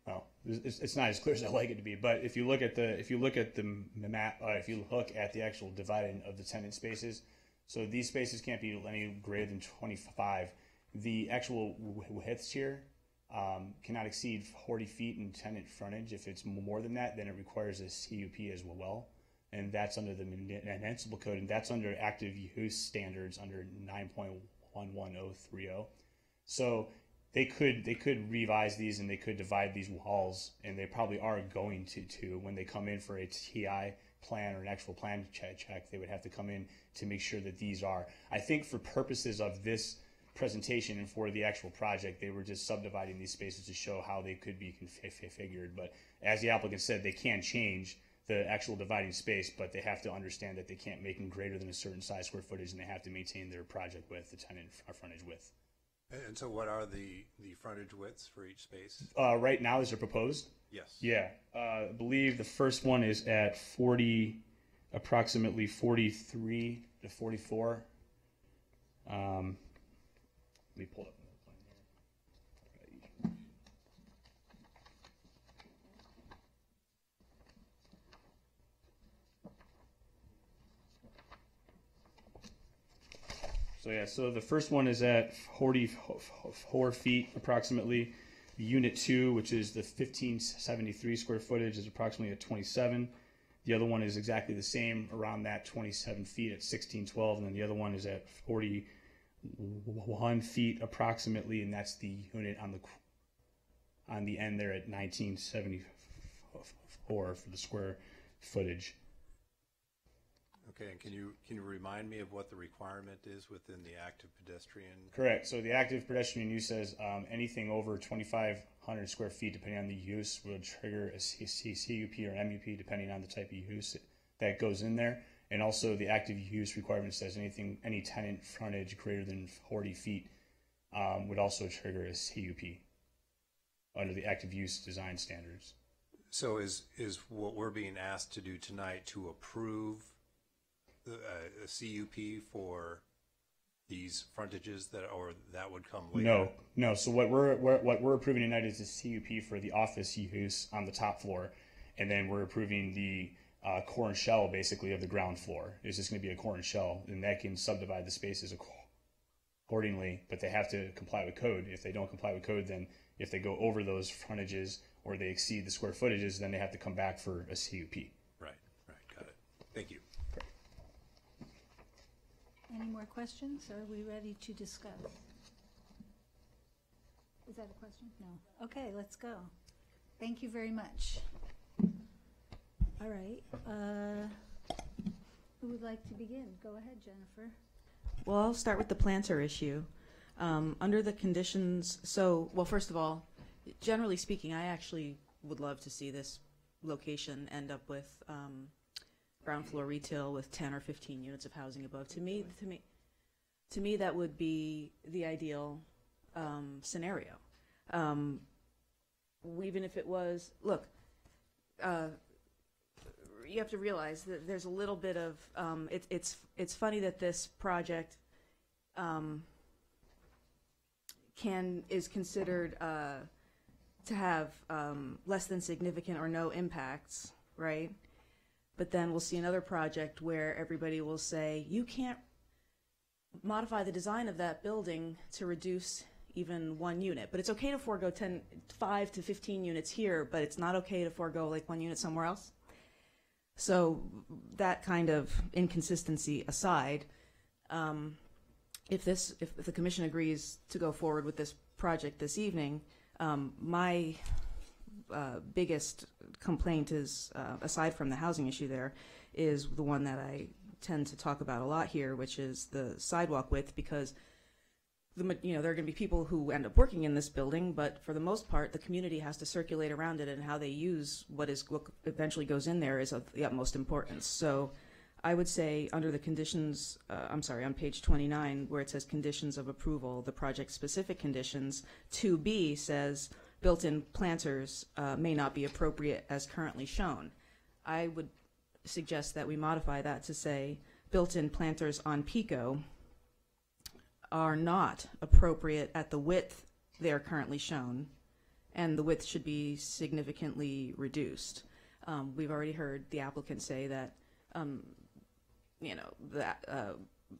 Well, it's not as clear as I'd like it to be, but if you look at the map, if you look at the actual dividing of the tenant spaces, so these spaces can't be any greater than 25. The actual widths here cannot exceed 40 feet in tenant frontage. If it's more than that, then it requires a CUP as well, and that's under the municipal code, and that's under active use standards under 9.11030. So they could revise these and they could divide these walls, and they probably are going to when they come in for a TI plan or an actual plan check, they would have to come in to make sure that these are. I think for purposes of this presentation and for the actual project, they were just subdividing these spaces to show how they could be configured. But as the applicant said, they can change the actual dividing space, but they have to understand that they can't make them greater than a certain size square footage, and they have to maintain their project width, the tenant frontage width. And so what are the frontage widths for each space? Right now, is it proposed? Yes. Yeah. I believe the first one is at approximately 43 to 44. Let me pull it up. So yeah, so the first one is at 44 feet approximately. Unit 2, which is the 1573 square footage, is approximately at 27. The other one is exactly the same, around that 27 feet at 1612, and then the other one is at 41 feet approximately, and that's the unit on the end there at 1974 for the square footage. Okay, and can you remind me of what the requirement is within the active pedestrian? Correct. So the active pedestrian use says anything over 2,500 square feet, depending on the use, will trigger a CUP or an MUP, depending on the type of use that goes in there. And also the active use requirement says any tenant frontage greater than 40 feet would also trigger a CUP under the active use design standards. So is what we're being asked to do tonight to approve a CUP for these frontages that would come later? No. So what we're approving tonight is a CUP for the office use on the top floor, and then we're approving the core and shell basically of the ground floor. It's just going to be a core and shell, and that can subdivide the spaces accordingly. But they have to comply with code. If they don't comply with code, then if they go over those frontages or they exceed the square footages, then they have to come back for a CUP. Right, got it. Thank you. Any more questions? Are we ready to discuss? Is that a question? No. Okay, let's go. Thank you very much. All right. Who would like to begin? Go ahead, Jennifer. Well, I'll start with the planter issue. Under the conditions, well, first of all, generally speaking, I actually would love to see this location end up with ground floor retail with 10 or 15 units of housing above. To me, that would be the ideal scenario. Even if it was, look, you have to realize that there's a little bit of it's funny that this project is considered to have less than significant or no impacts, right? But then we'll see another project where everybody will say, you can't modify the design of that building to reduce even 1 unit. But it's okay to forego 5 to 15 units here, but it's not okay to forego like 1 unit somewhere else. So that kind of inconsistency aside, if the commission agrees to go forward with this project this evening, my biggest complaint is, aside from the housing issue there, is the one that I tend to talk about a lot here, which is the sidewalk width, because there are going to be people who end up working in this building, but for the most part, the community has to circulate around it, and how they use what eventually goes in there is of the utmost importance. So I would say under the conditions, on page 29, where it says conditions of approval, the project-specific conditions, 2B says built-in planters may not be appropriate as currently shown. I would suggest that we modify that to say built-in planters on Pico are not appropriate at the width they are currently shown, and the width should be significantly reduced. We've already heard the applicant say that, the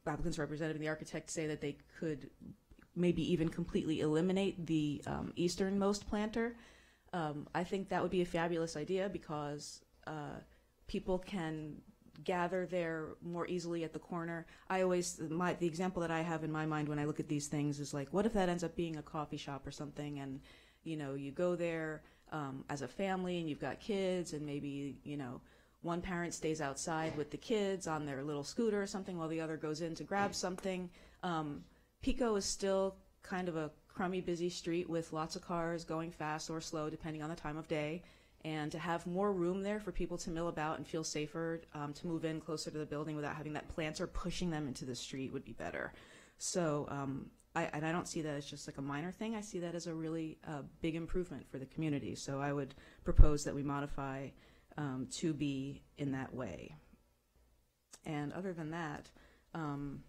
applicant's representative and the architect say that they could maybe even completely eliminate the easternmost planter. I think that would be a fabulous idea because people can gather there more easily at the corner. The example that I have in my mind when I look at these things is like, what if that ends up being a coffee shop or something, and you go there as a family and you've got kids, and maybe one parent stays outside with the kids on their little scooter or something while the other goes in to grab something. Pico is still kind of a crummy, busy street with lots of cars going fast or slow depending on the time of day. And to have more room there for people to mill about and feel safer, to move in closer to the building without having that planter pushing them into the street would be better. So I don't see that as just like a minor thing. I see that as a really big improvement for the community. So I would propose that we modify 2B in that way. And other than that, I'm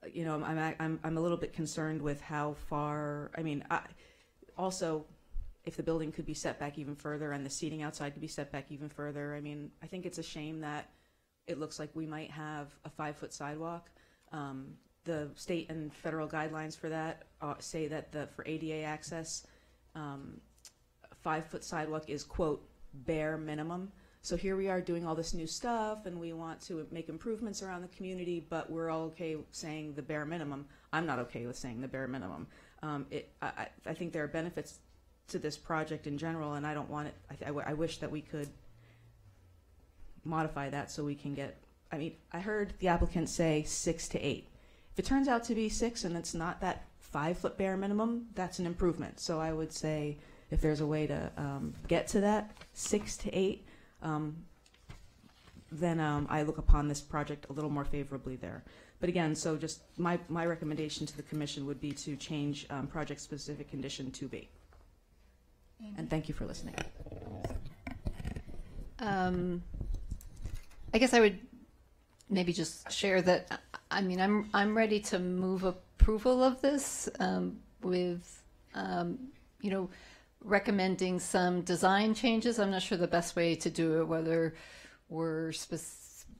a little bit concerned with how far. Also, if the building could be set back even further and the seating outside could be set back even further. I think it's a shame that it looks like we might have a 5-foot sidewalk. The state and federal guidelines for that say that for ADA access, a 5-foot sidewalk is, quote, bare minimum. So here we are doing all this new stuff, and we want to make improvements around the community, but we're all okay saying the bare minimum. I'm not okay with saying the bare minimum. I think there are benefits to this project in general, and I don't want it. I wish that we could modify that so we can get. I heard the applicant say 6 to 8. If it turns out to be 6 and it's not that 5-foot bare minimum, that's an improvement. So I would say if there's a way to get to that 6 to 8, then I look upon this project a little more favorably there. But again, so just my recommendation to the commission would be to change project-specific condition 2B. And thank you for listening. I guess I would maybe just share that. I'm ready to move approval of this with recommending some design changes. I'm not sure the best way to do it, whether we're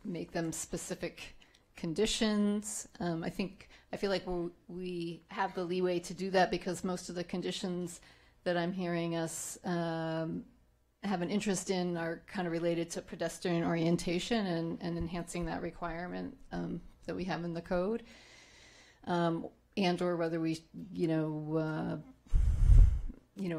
make them specific conditions. I feel like we have the leeway to do that because most of the conditions that I'm hearing us have an interest in are kind of related to pedestrian orientation and enhancing that requirement that we have in the code, and or whether we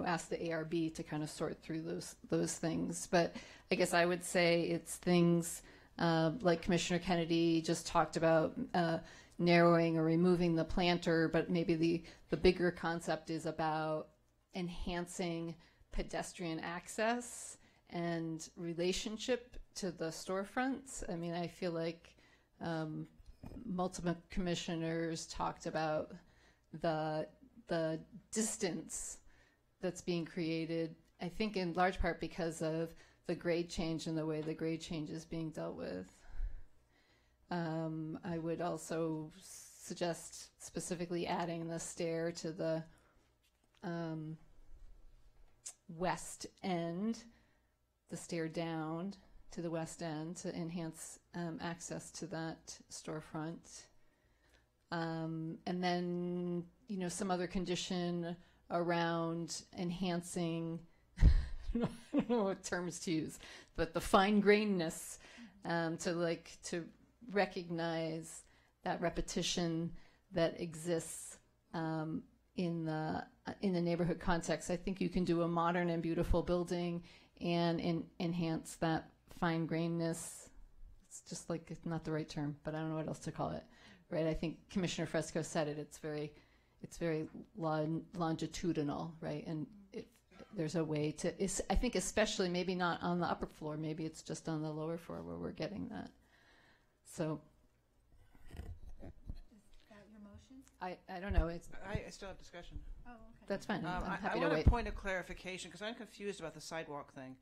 ask the ARB to kind of sort through those things. But I guess I would say it's things like Commissioner Kennedy just talked about, narrowing or removing the planter, but maybe the bigger concept is about enhancing pedestrian access and relationship to the storefronts. I mean, I feel like multiple commissioners talked about the distance that's being created, I think in large part because of the grade change and the way the grade change is being dealt with. I would also suggest specifically adding the stair to the west end, the stair down to the west end to enhance access to that storefront. And then, some other condition around enhancing, I don't know what terms to use, but the fine-grainedness to recognize that repetition that exists in the neighborhood context. I think you can do a modern and beautiful building and enhance that fine-grainedness. It's just like, it's not the right term, but I don't know what else to call it, right? I think Commissioner Fresco said it. It's very longitudinal, right? And there's a way to, I think especially maybe not on the upper floor, maybe it's just on the lower floor where we're getting that. So. Is that your motion? I don't know. I still have discussion. Oh, okay. That's fine. I'm I happy to want wait. a point of clarification because I'm confused about the sidewalk thing.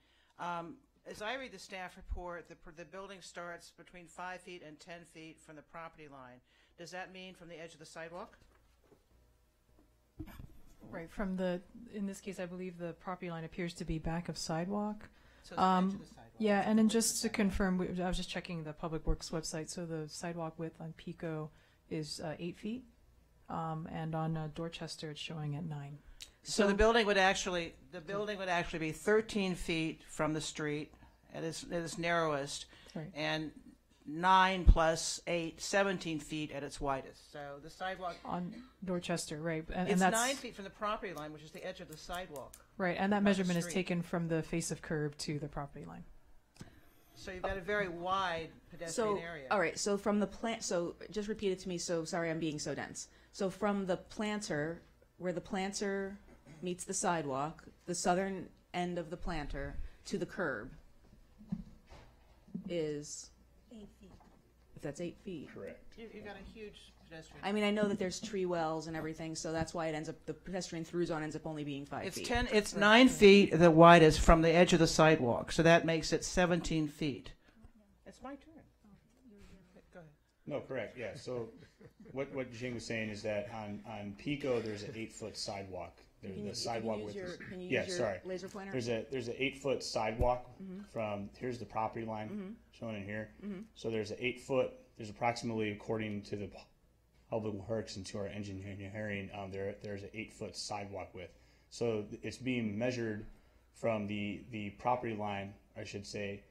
As I read the staff report, the building starts between 5 feet and 10 feet from the property line. Does that mean from the edge of the sidewalk? Right, in this case, I believe the property line appears to be back of sidewalk. So it's the edge of the sidewalk. Yeah, and then just to confirm, I was just checking the Public Works website, so the sidewalk width on Pico is 8 feet, and on Dorchester it's showing at 9. So the building would actually be 13 feet from the street at its narrowest, Right. and 9 plus 8, 17 feet at its widest. So the sidewalk On Dorchester, right, and it's that's 9 feet from the property line, which is the edge of the sidewalk. right, and that not the measurement is street. taken from the face of curb to the property line. So you've got a very wide pedestrian area. All right, so from the plant, so just repeat it to me, so sorry I'm being so dense. So from the planter, where the planter meets the sidewalk, the southern end of the planter to the curb is, 8 feet. if that's 8 feet. Correct. You've got a huge pedestrian. I mean, I know that there's tree wells and everything, so that's why the pedestrian through zone ends up only being 5 feet. It's 9 feet the widest from the edge of the sidewalk, so that makes it 17 feet. It's my turn. Go ahead. No, correct. Yeah. So what Jing was saying is that on Pico there's an 8-foot sidewalk. There's the sidewalk with Can you yeah, use your sorry. laser pointer? There's an 8-foot sidewalk from here's the property line shown in here. So there's an 8-foot. There's approximately, according to the Public Works and to our engineering, there's an 8-foot sidewalk width. So it's being measured from the property line, I should say,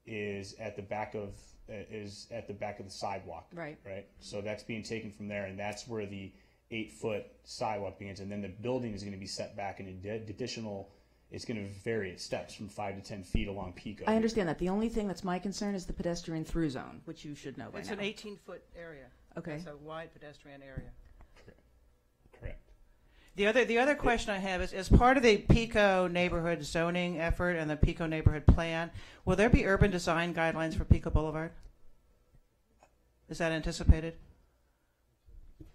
is at the back of the sidewalk. Right. Right. So that's being taken from there, and that's where the 8-foot sidewalk begins, and then the building is going to be set back an additional. It's going to vary at steps from 5 to 10 feet along Pico. I understand that. The only thing that's my concern is the pedestrian through zone, which you should know by It's now. an 18-foot area. Okay. It's a wide pedestrian area. Correct. The other question I have is, as part of the Pico neighborhood zoning effort and the Pico neighborhood plan, will there be urban design guidelines for Pico Boulevard? Is that anticipated?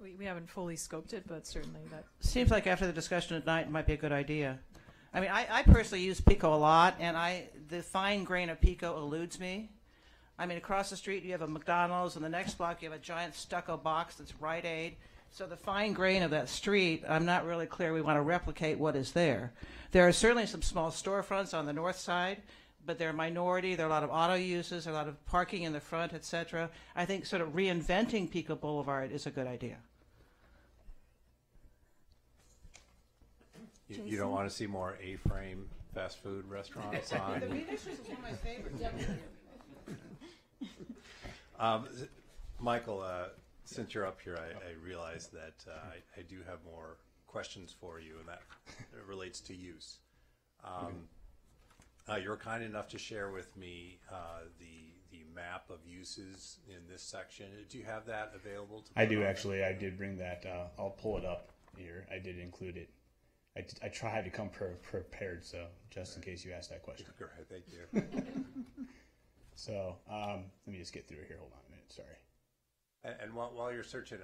We haven't fully scoped it, but certainly that. Seems like after the discussion tonight, it might be a good idea. I mean, I personally use Pico a lot, and the fine grain of Pico eludes me. I mean, across the street you have a McDonald's, and the next block you have a giant stucco box that's Rite Aid. So the fine grain of that street, I'm not really clear we want to replicate what is there. There are certainly some small storefronts on the north side, but they're a minority. There are a lot of auto uses, there are a lot of parking in the front, etc. I think sort of reinventing Pico Boulevard is a good idea. You don't want to see more A-frame fast food restaurants on. The Venetians is one of my favorites. Michael, since you're up here, I realize that I do have more questions for you, and that relates to use. You're kind enough to share with me the map of uses in this section. Do you have that available? I do, actually. I did bring that. I'll pull it up here. I did include it. I tried to come prepared, so just in case you asked that question. Great, thank you. So let me just get through it here. Hold on a minute. Sorry. And while you're searching,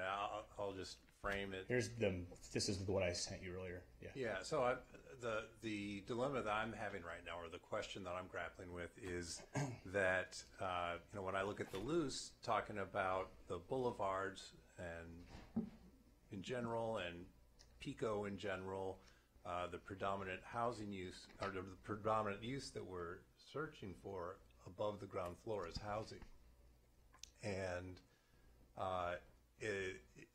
I'll just frame it. This is what I sent you earlier. Yeah. Yeah. So the dilemma that I'm having right now, or the question that I'm grappling with, is that when I look at the loose, talking about the boulevards and in general and Pico in general, the predominant housing use, or the predominant use that we're searching for above the ground floor is housing. And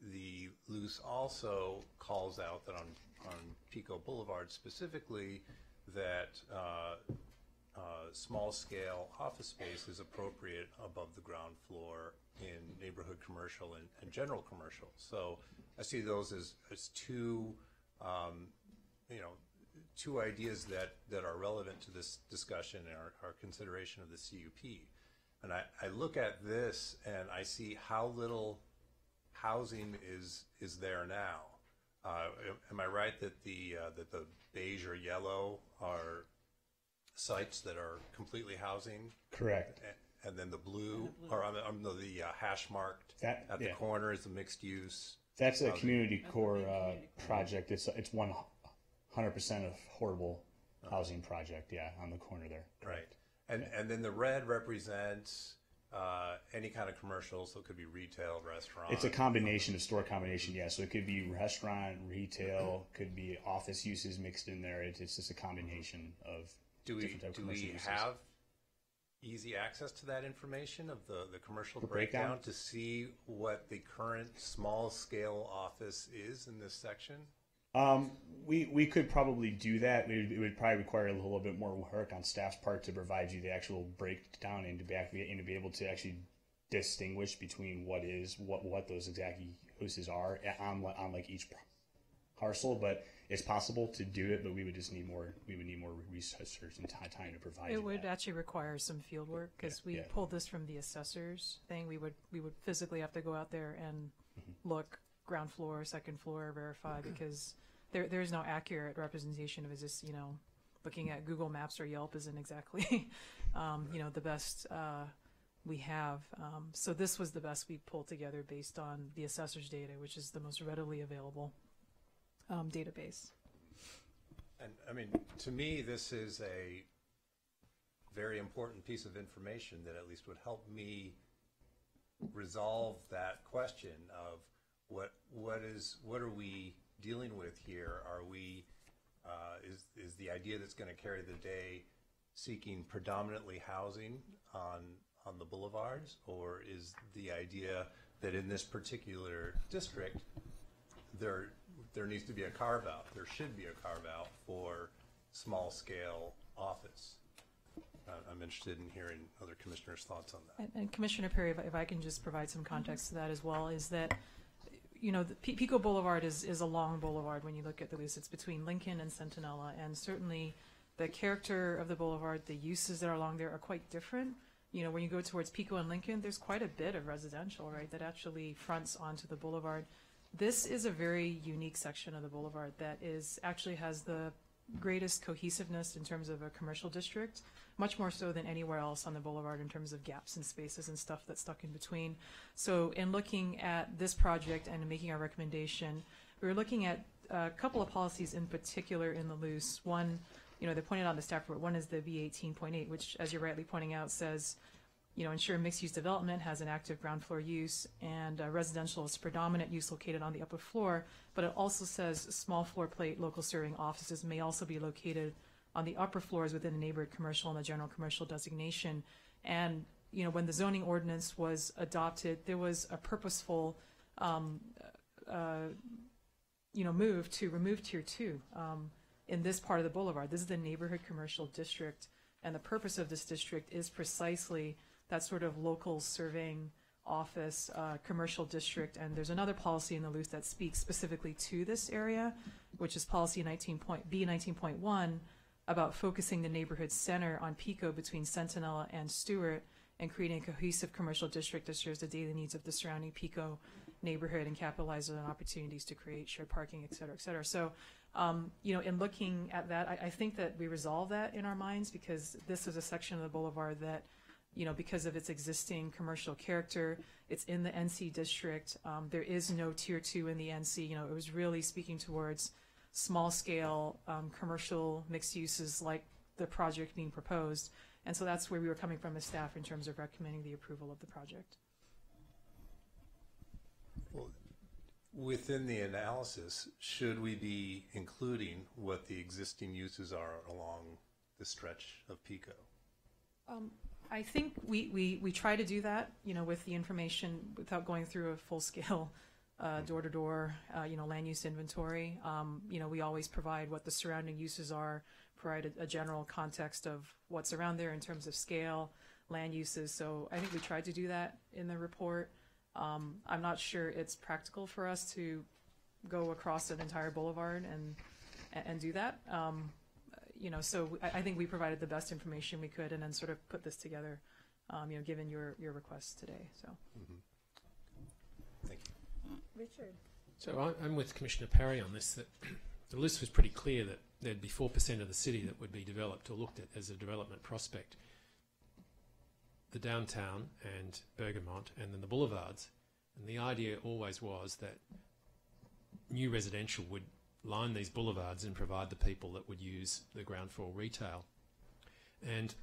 the loose also calls out that on Pico Boulevard specifically, that small-scale office space is appropriate above the ground floor in neighborhood commercial and general commercial. So I see those as two, two ideas that are relevant to this discussion and our consideration of the CUP. And I look at this and I see how little housing is there now. Am I right that the beige or yellow are sites that are completely housing? Correct. And then the blue, or the hash marked at the corner is the mixed use. That's a community core project. It's 100% affordable housing project. Yeah, on the corner there. Right. And then the red represents any kind of commercial, so it could be retail, restaurant. It's a combination, a store combination, yeah. So it could be restaurant, retail, could be office uses mixed in there. It's just a combination of different types of commercial uses. Do we have easy access to that information of the commercial breakdown to see what the current small-scale office is in this section? We could probably do that. It would probably require a little bit more work on staff's part to provide you the actual breakdown and to be able to actually distinguish between what those exact uses are on like each parcel. But it's possible to do it, but we would just need more. We would need more research and time to provide. It would actually require some field work because we pulled this from the assessors thing. We would physically have to go out there and look ground floor, second floor, verify, because there's no accurate representation of, is this, looking at Google Maps or Yelp isn't exactly, the best we have. So this was the best we pulled together based on the assessor's data, which is the most readily available database. And I mean, to me, this is a very important piece of information that at least would help me resolve that question of what are we dealing with here? Are we is the idea that's going to carry the day seeking predominantly housing on the boulevards, or is the idea that in this particular district there needs to be a carve out? There should be a carve out for small scale office. I'm interested in hearing other commissioners' thoughts on that. And Commissioner Perry, if I can just provide some context to that as well, is that the Pico Boulevard is a long boulevard when you look at the lease. It's between Lincoln and Centinela, and certainly the character of the boulevard, the uses that are along there are quite different. When you go towards Pico and Lincoln, there's quite a bit of residential, right, that actually fronts onto the boulevard. This is a very unique section of the boulevard that actually has the greatest cohesiveness in terms of a commercial district, much more so than anywhere else on the boulevard in terms of gaps and spaces and stuff that's stuck in between. So in looking at this project and making our recommendation, we were looking at a couple of policies in particular in the loose. One, they pointed out in the staff report, one is the V18.8, which, as you're rightly pointing out, says, ensure mixed-use development has an active ground floor use, and residential is predominant use located on the upper floor, but it also says small floor plate local serving offices may also be located on the upper floors within the neighborhood commercial and the general commercial designation. And, when the zoning ordinance was adopted, there was a purposeful, move to remove Tier 2 in this part of the boulevard. This is the neighborhood commercial district, and the purpose of this district is precisely that sort of local serving office, commercial district, and there's another policy in the loose that speaks specifically to this area, which is policy B19.1 about focusing the neighborhood center on Pico between Centinela and Stewart and creating a cohesive commercial district that serves the daily needs of the surrounding Pico neighborhood and capitalizes on opportunities to create shared parking, et cetera, et cetera. So, in looking at that, I think that we resolve that in our minds because this is a section of the boulevard that, because of its existing commercial character, it's in the NC district. There is no tier 2 in the NC. It was really speaking towards small scale commercial mixed uses like the project being proposed. And so that's where we were coming from as staff in terms of recommending the approval of the project. Well, within the analysis, should we be including what the existing uses are along the stretch of Pico? I think we try to do that, with the information without going through a full-scale door-to-door, land use inventory. We always provide what the surrounding uses are, provide a general context of what's around there in terms of scale, land uses. So I think we tried to do that in the report. I'm not sure it's practical for us to go across an entire boulevard and do that. So I think we provided the best information we could and then sort of put this together, given your request today. So. Thank you. Richard. So I'm with Commissioner Parry on this, that the list was pretty clear that there'd be 4% of the city that would be developed or looked at as a development prospect. The downtown and Bergamont and then the boulevards. And the idea always was that new residential would line these boulevards and provide the people that would use the ground floor retail. And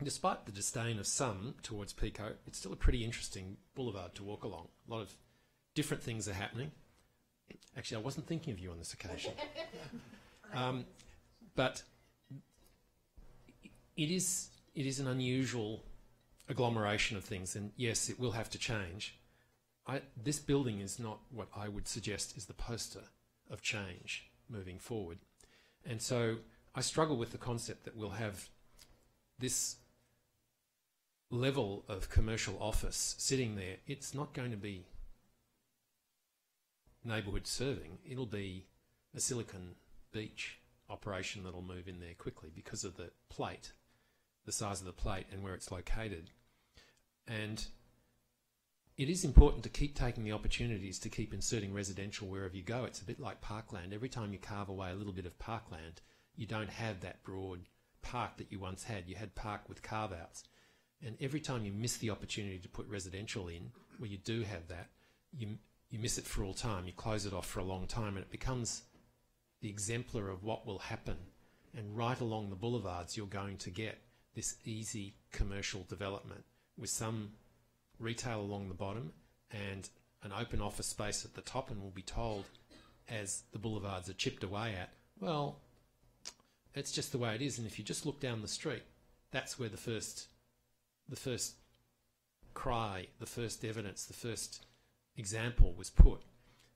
despite the disdain of some towards Pico, it's still a pretty interesting boulevard to walk along. A lot of different things are happening. Actually, I wasn't thinking of you on this occasion. But it is an unusual agglomeration of things, and yes, it will have to change. This building is not what I would suggest is the poster of change moving forward. And so I struggle with the concept that we'll have this level of commercial office sitting there. It's not going to be neighbourhood serving. It'll be a Silicon Beach operation that'll move in there quickly because of the plate, the size of the plate and where it's located. And it is important to keep taking the opportunities to keep inserting residential wherever you go. It's a bit like parkland. Every time you carve away a little bit of parkland, you don't have that broad park that you once had. You had park with carve-outs. And every time you miss the opportunity to put residential in, where you do have that, you miss it for all time. You close it off for a long time, and it becomes the exemplar of what will happen. And right along the boulevards, you're going to get this easy commercial development with some retail along the bottom and an open office space at the top, and we'll be told as the boulevards are chipped away at, well, it's just the way it is. And if you just look down the street, that's where the first cry, the first evidence, the first example was put.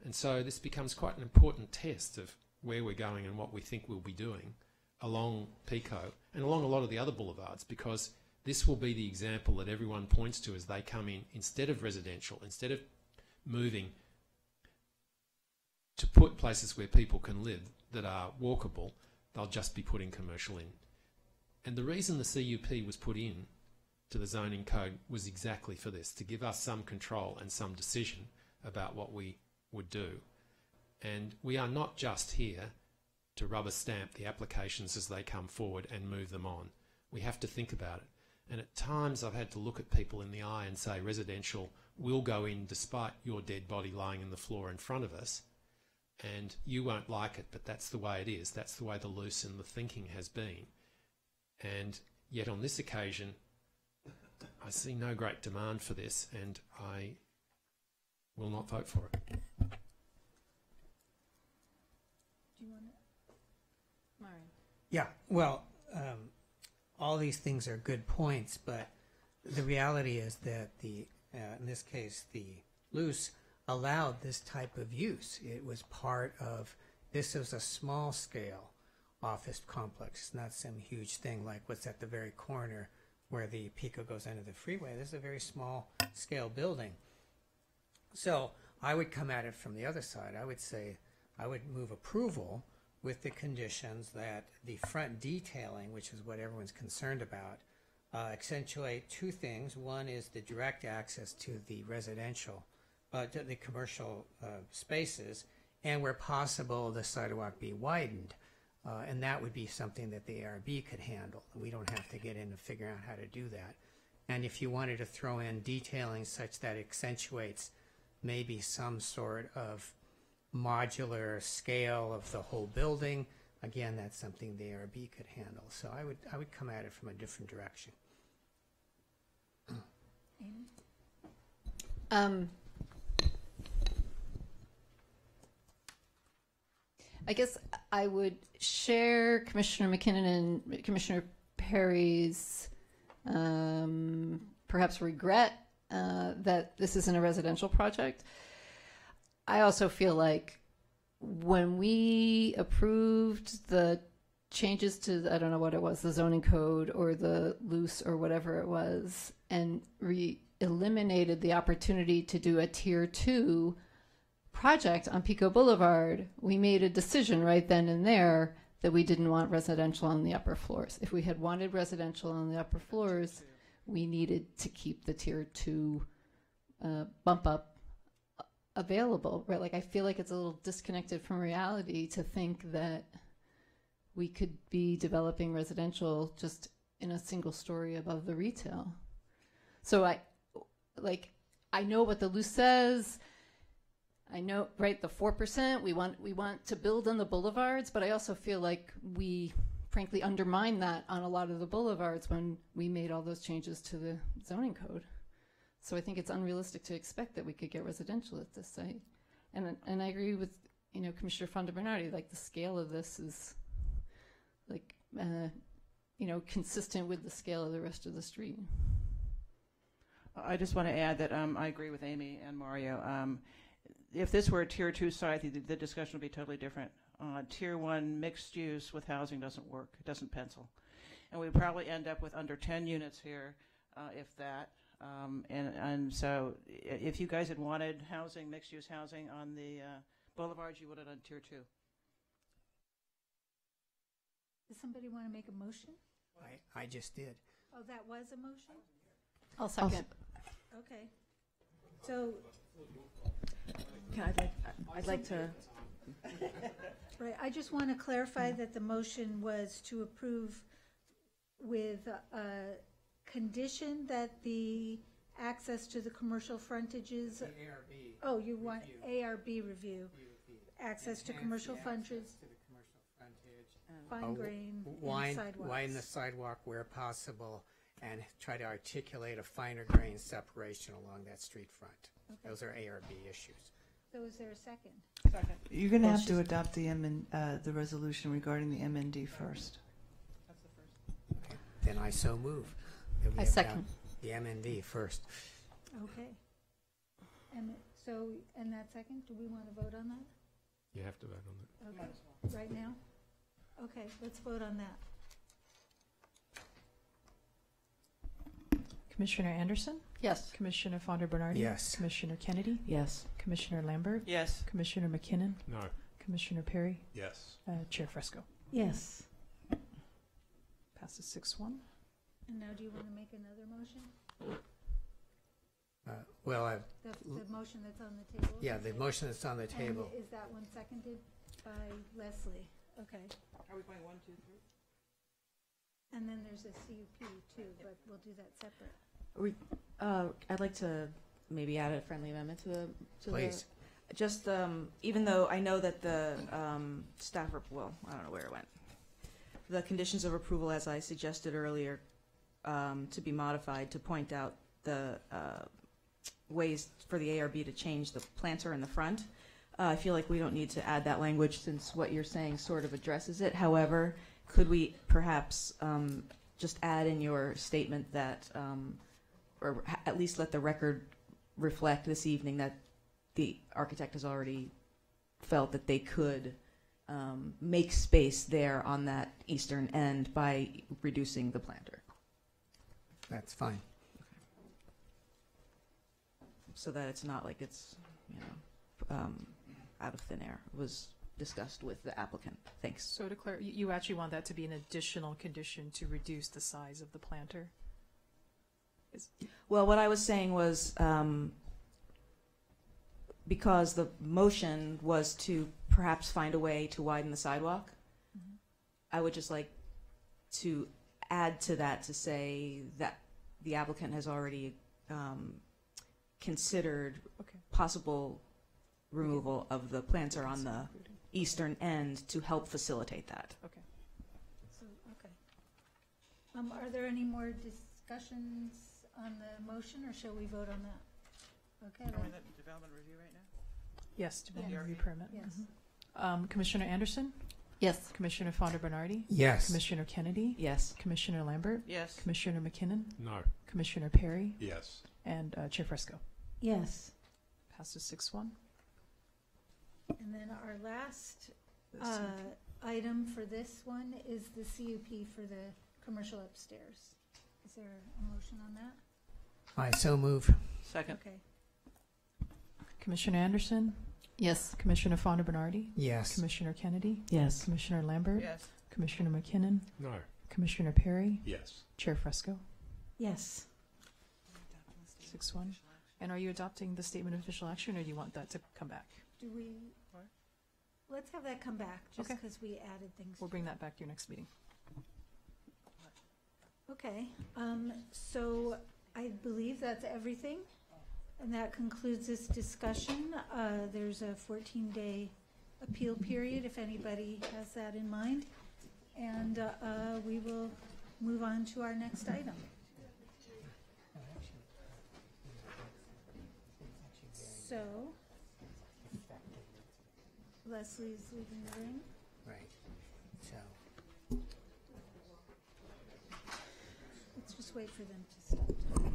And so this becomes quite an important test of where we're going and what we think we'll be doing along Pico and along a lot of the other boulevards, because this will be the example that everyone points to as they come in. Instead of residential, instead of moving to put places where people can live that are walkable, they'll just be putting commercial in. And the reason the CUP was put in to the zoning code was exactly for this, to give us some control and some decision about what we would do. And we are not just here to rubber stamp the applications as they come forward and move them on. We have to think about it. And at times I've had to look at people in the eye and say residential will go in despite your dead body lying on the floor in front of us, and you won't like it, but that's the way it is. That's the way the loose and the thinking has been. And yet on this occasion, I see no great demand for this, and I will not vote for it. Do you want to? Maureen. Yeah, well, all these things are good points, but the reality is that in this case, the loose allowed this type of use. It was part of, this was a small scale office complex. It's not some huge thing like what's at the very corner where the Pico goes under the freeway. This is a very small scale building. So I would come at it from the other side. I would say I would move approval with the conditions that the front detailing, which is what everyone's concerned about, accentuate two things. One is the direct access to the residential, to the commercial spaces, and where possible the sidewalk be widened. And that would be something that the ARB could handle. We don't have to get into figuring out how to do that. And if you wanted to throw in detailing such that accentuates maybe some sort of modular scale of the whole building, again, that's something the ARB could handle. So I would come at it from a different direction. I guess I would share Commissioner McKinnon and Commissioner Perry's perhaps regret that this isn't a residential project. I also feel like when we approved the changes to, I don't know what it was, the zoning code or the loose or whatever it was, and eliminated the opportunity to do a tier 2 project on Pico Boulevard, we made a decision right then and there that we didn't want residential on the upper floors. If we had wanted residential on the upper floors, we needed to keep the tier 2 bump up available, right? Like, I feel like it's a little disconnected from reality to think that we could be developing residential just in a single story above the retail. So I know what the loose says. I know, right, the 4%, we want to build on the boulevards, but I also feel like we frankly undermine that on a lot of the boulevards when we made all those changes to the zoning code. So I think it's unrealistic to expect that we could get residential at this site. And I agree with, Commissioner Fonda Bernardi, like the scale of this is like, consistent with the scale of the rest of the street. I just want to add that I agree with Amy and Mario. If this were a tier 2 site, the discussion would be totally different. Tier 1 mixed use with housing doesn't work. It doesn't pencil. And we'd probably end up with under 10 units here, if that. And so if you guys had wanted housing, mixed use housing on the boulevards, you would have done tier 2. Does somebody want to make a motion? I just did. Oh, that was a motion? I'll second. Okay. So I'd like to. Right, I just want to clarify that the motion was to approve with a condition that the access to the commercial frontages. The ARB. Oh, you want ARB review. Access to commercial frontages. To the commercial frontage. Fine grain and sidewalks. Widen the sidewalk where possible and try to articulate a finer grain separation along that street front. Okay. Those are ARB issues. So is there a second? Second. You're going to have to adopt the the resolution regarding the MND first. That's the first. Okay. Then I so move. I second. The MND first. Okay. And that second, do we want to vote on that? You have to vote on that. Okay. Right now? Okay, let's vote on that. Commissioner Anderson? Yes. Commissioner Fonda Bernardi? Yes. Commissioner Kennedy? Yes. Commissioner Lambert? Yes. Commissioner McKinnon? No. Commissioner Perry? Yes. Chair Fresco? Yes. Passes 6-1. And now do you want to make another motion? The motion that's on the table? Yeah, the motion that's on the table. And is that one seconded by Leslie? Okay. Are we going 1, 2, 3? And then there's a CUP too, but we'll do that separate. I'd like to maybe add a friendly amendment to Please. Just even though I know that the staff well, I don't know where it went. The conditions of approval, as I suggested earlier, to be modified to point out the ways for the ARB to change the planter in the front. I feel like we don't need to add that language since what you're saying sort of addresses it. However, could we perhaps just add in your statement that, or at least let the record reflect this evening that the architect has already felt that they could make space there on that eastern end by reducing the planter? that's fine. So that it's not like it's, out of thin air. It was discussed with the applicant. Thanks. So to clarify, you actually want that to be an additional condition to reduce the size of the planter? Well, what I was saying was, because the motion was to perhaps find a way to widen the sidewalk, I would just like to add to that to say that the applicant has already considered possible removal of the planter on the eastern end to help facilitate that. Okay. So, okay. Are there any more discussions on the motion, or shall we vote on that? Okay. Are we then. in the development review right now? Yes, development Yes. review permit. Yes. Commissioner Anderson? Yes. Commissioner Fonda Bernardi? Yes. Commissioner Kennedy? Yes. Commissioner Lambert? Yes. Commissioner McKinnon? No. Commissioner Perry? Yes. And Chair Fresco? Yes. Passes 6-1. And then our last item for this one is the CUP for the commercial upstairs. Is there a motion on that? I so move. Second. Okay. Commissioner Anderson? Yes. Commissioner Fonda Bernardi? Yes. Commissioner Kennedy? Yes. Commissioner Lambert? Yes. Commissioner McKinnon? No. Commissioner Perry? Yes. Chair Fresco? Yes. 6-1. And are you adopting the statement of official action, or do you want that to come back? Do we? Let's have that come back, just Okay. because we added things. We'll bring that back to your next meeting. Okay. So I believe that's everything, and that concludes this discussion. There's a 14-day appeal period, if anybody has that in mind, and we will move on to our next item. So, Leslie's leaving the room. Right. So, Let's just wait for them to stop talking.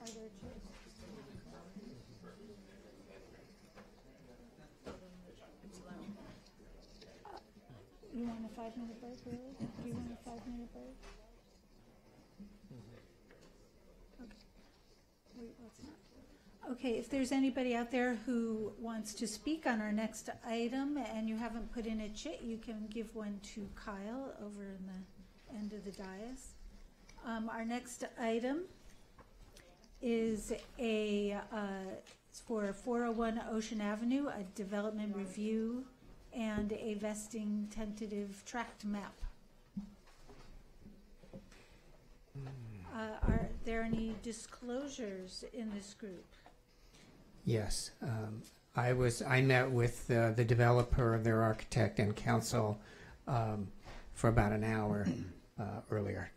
Are there chairs? You want a 5-minute break, really? Do you want a 5-minute break? Okay. Wait, what's that? Okay, if there's anybody out there who wants to speak on our next item and you haven't put in a chit, you can give one to Kyle over in the end of the dais. Our next item is it's for 401 Ocean Avenue, a development review and a vesting tentative tract map. Are there any disclosures in this group? yes. I met with the developer, their architect, and council for about an hour earlier.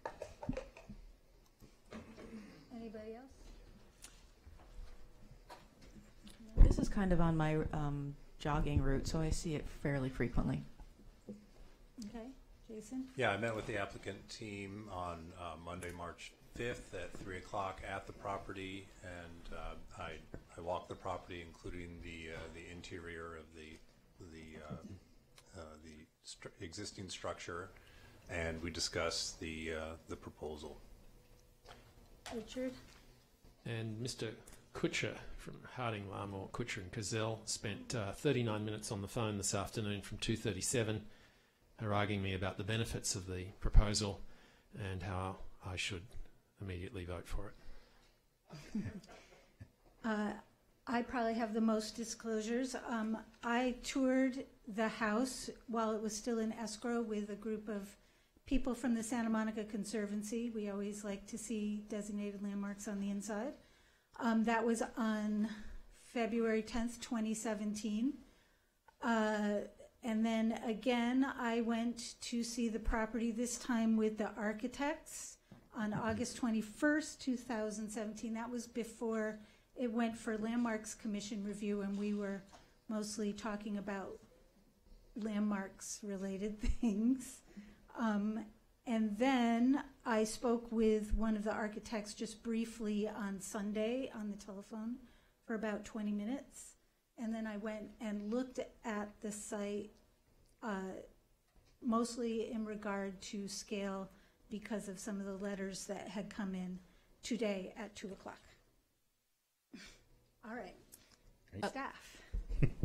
Anybody else? This is kind of on my jogging route, so I see it fairly frequently. Okay, Jason? Yeah, I met with the applicant team on Monday, March 5th at 3 o'clock at the property, and I walked the property, including the interior of the existing structure, and we discussed the proposal. Richard? And Mr. Kutcher from Harding, Larmore, Kutcher and Cazell spent 39 minutes on the phone this afternoon from 2:37, haranguing me about the benefits of the proposal and how I should immediately vote for it. I probably have the most disclosures. I toured the house while it was still in escrow with a group of people from the Santa Monica Conservancy. We always like to see designated landmarks on the inside. That was on February 10th, 2017. And then again, I went to see the property, this time with the architects, on August 21st, 2017. That was before it went for Landmarks Commission review, and we were mostly talking about landmarks related things. And then I spoke with one of the architects just briefly on Sunday on the telephone for about 20 minutes. And then I went and looked at the site, mostly in regard to scale because of some of the letters that had come in today at 2 o'clock. All right, staff.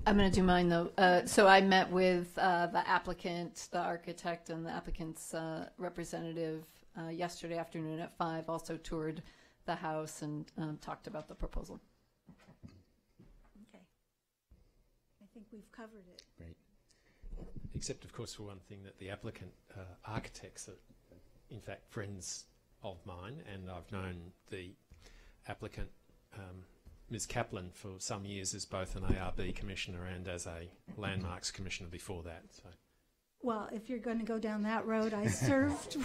I'm going to do mine though. So I met with the applicant, the architect, and the applicant's representative yesterday afternoon at 5. Also toured the house and talked about the proposal. Okay. I think we've covered it. Great. Except, of course, for one thing, that the applicant architects are, in fact, friends of mine, and I've known the applicant, Ms. Kaplan, for some years as both an ARB commissioner and as a landmarks commissioner before that. So. Well, if you're going to go down that road, I served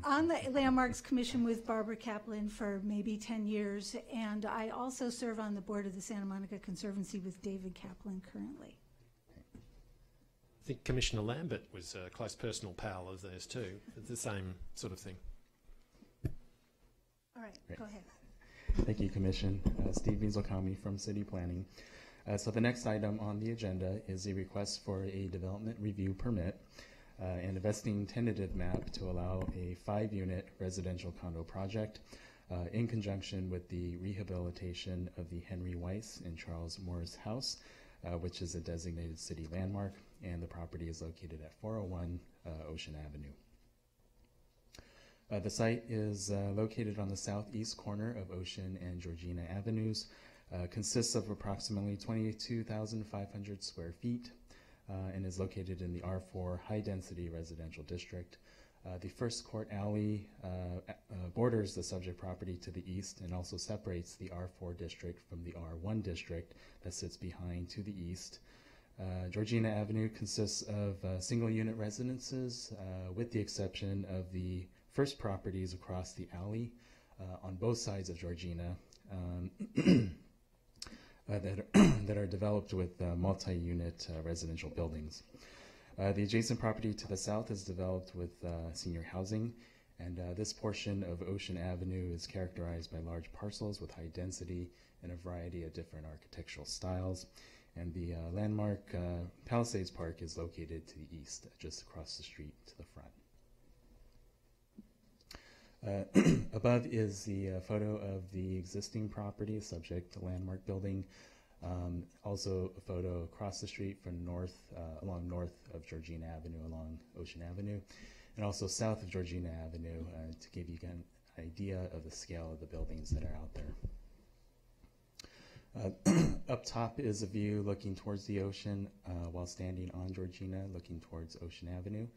on the Landmarks Commission with Barbara Kaplan for maybe 10 years, and I also serve on the board of the Santa Monica Conservancy with David Kaplan currently. I think Commissioner Lambert was a close personal pal of theirs too. It's the same sort of thing. All right, go ahead. Thank you, Commission. Steve Mizokami from City Planning. So the next item on the agenda is a request for a development review permit and a vesting tentative map to allow a 5-unit residential condo project in conjunction with the rehabilitation of the Henry Weiss and Charles Morris House, which is a designated city landmark, and the property is located at 401 Ocean Avenue. The site is located on the southeast corner of Ocean and Georgina Avenues, consists of approximately 22,500 square feet, and is located in the R4 high-density residential district. The First Court Alley borders the subject property to the east and also separates the R4 district from the R1 district that sits behind to the east. Georgina Avenue consists of single-unit residences, with the exception of the first properties across the alley on both sides of Georgina that are developed with multi-unit residential buildings. The adjacent property to the south is developed with senior housing, and this portion of Ocean Avenue is characterized by large parcels with high density and a variety of different architectural styles. And the landmark Palisades Park is located to the east, just across the street to the front. Above is the photo of the existing property subject to landmark building. Also a photo across the street from north, along north of Georgina Avenue, along Ocean Avenue, and also south of Georgina Avenue to give you an idea of the scale of the buildings that are out there. Up top is a view looking towards the ocean while standing on Georgina, looking towards Ocean Avenue.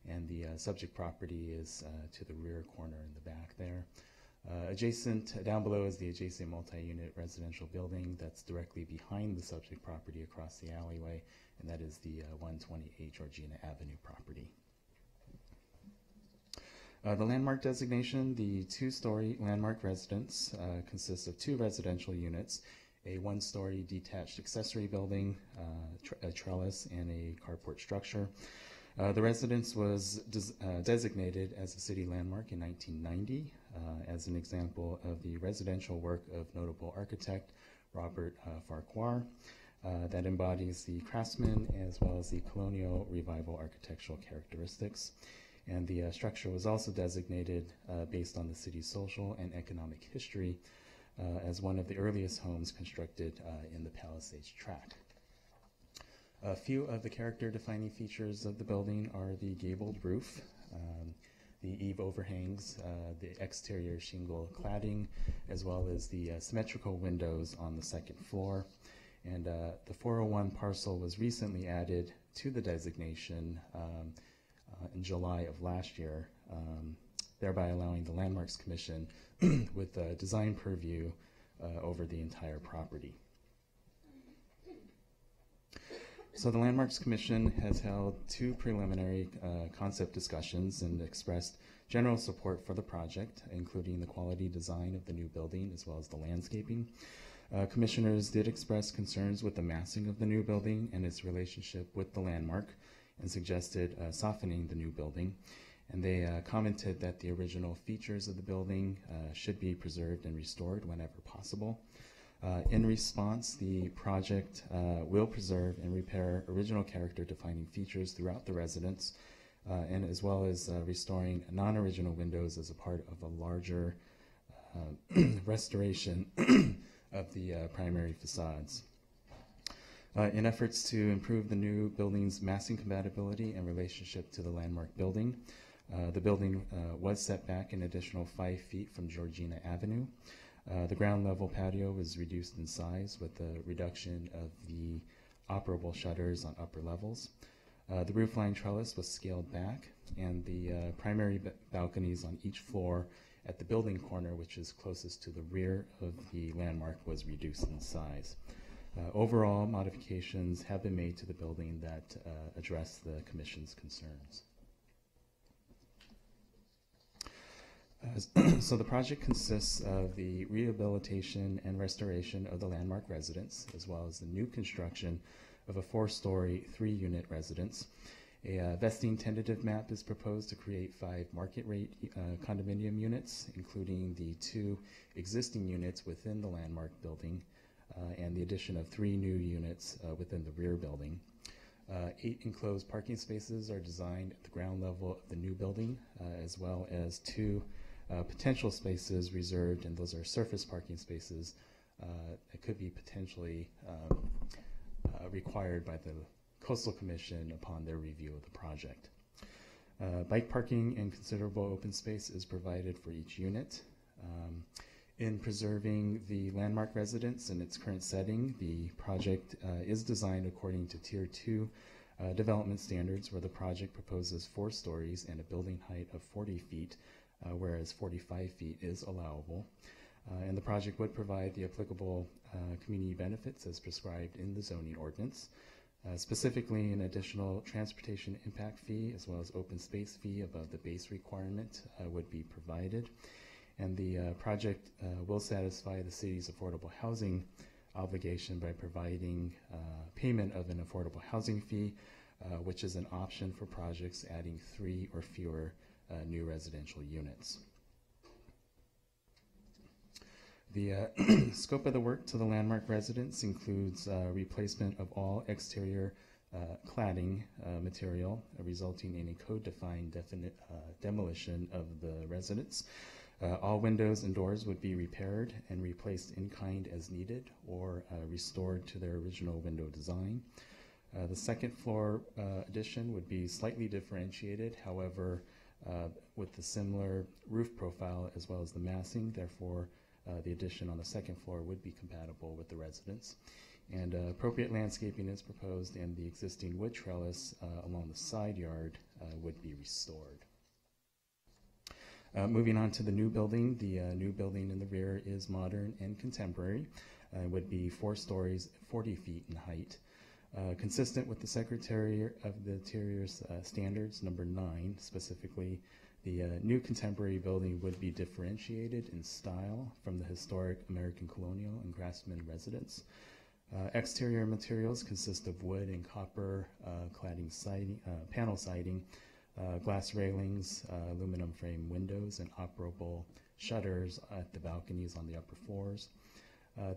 And the subject property is to the rear corner in the back there. Adjacent, down below is the adjacent multi-unit residential building that's directly behind the subject property across the alleyway, and that is the 128 Georgina Avenue property. The landmark designation, the 2-story landmark residence consists of 2 residential units, a 1-story detached accessory building, a trellis, and a carport structure. The residence was designated as a city landmark in 1990 as an example of the residential work of notable architect Robert Farquhar that embodies the craftsman as well as the colonial revival architectural characteristics. And the structure was also designated based on the city's social and economic history as one of the earliest homes constructed in the Palisades tract. A few of the character-defining features of the building are the gabled roof, the eave overhangs, the exterior shingle cladding, as well as the symmetrical windows on the second floor. And the 401 parcel was recently added to the designation in July of last year, thereby allowing the Landmarks Commission with design purview over the entire property. So the Landmarks Commission has held 2 preliminary concept discussions and expressed general support for the project, including the quality design of the new building as well as the landscaping. Commissioners did express concerns with the massing of the new building and its relationship with the landmark and suggested softening the new building. And they commented that the original features of the building should be preserved and restored whenever possible. In response, the project will preserve and repair original character-defining features throughout the residence, and as well as restoring non-original windows as a part of a larger restoration of the primary facades. In efforts to improve the new building's massing compatibility and relationship to the landmark building, the building was set back an additional 5 feet from Georgina Avenue. The ground level patio was reduced in size with the reduction of the operable shutters on upper levels. The roofline trellis was scaled back, and the primary balconies on each floor at the building corner, which is closest to the rear of the landmark, was reduced in size. Overall, modifications have been made to the building that address the Commission's concerns. So the project consists of the rehabilitation and restoration of the landmark residence, as well as the new construction of a 4-story, 3-unit residence. A vesting tentative map is proposed to create 5 market rate condominium units, including the 2 existing units within the landmark building and the addition of 3 new units within the rear building. 8 enclosed parking spaces are designed at the ground level of the new building, as well as 2 potential spaces reserved, and those are surface parking spaces that could be potentially required by the Coastal Commission upon their review of the project. Bike parking and considerable open space is provided for each unit. In preserving the landmark residence in its current setting, the project is designed according to Tier 2 development standards, where the project proposes 4 stories and a building height of 40 feet, whereas 45 feet is allowable. And the project would provide the applicable community benefits as prescribed in the zoning ordinance. Specifically, an additional transportation impact fee as well as open space fee above the base requirement would be provided. And the project will satisfy the city's affordable housing obligation by providing payment of an affordable housing fee, which is an option for projects adding 3 or fewer new residential units. The scope of the work to the landmark residence includes replacement of all exterior cladding material, resulting in a code-defined demolition of the residence. All windows and doors would be repaired and replaced in kind as needed or restored to their original window design. The second floor addition would be slightly differentiated, however, with the similar roof profile as well as the massing. Therefore, the addition on the second floor would be compatible with the residence. And appropriate landscaping is proposed, and the existing wood trellis along the side yard would be restored. Moving on to the new building, the new building in the rear is modern and contemporary. It would be 4 stories, 40 feet in height. Consistent with the Secretary of the Interior's standards, number 9 specifically, the new contemporary building would be differentiated in style from the historic American colonial and craftsman residence. Exterior materials consist of wood and copper cladding siding, panel siding, glass railings, aluminum frame windows, and operable shutters at the balconies on the upper floors.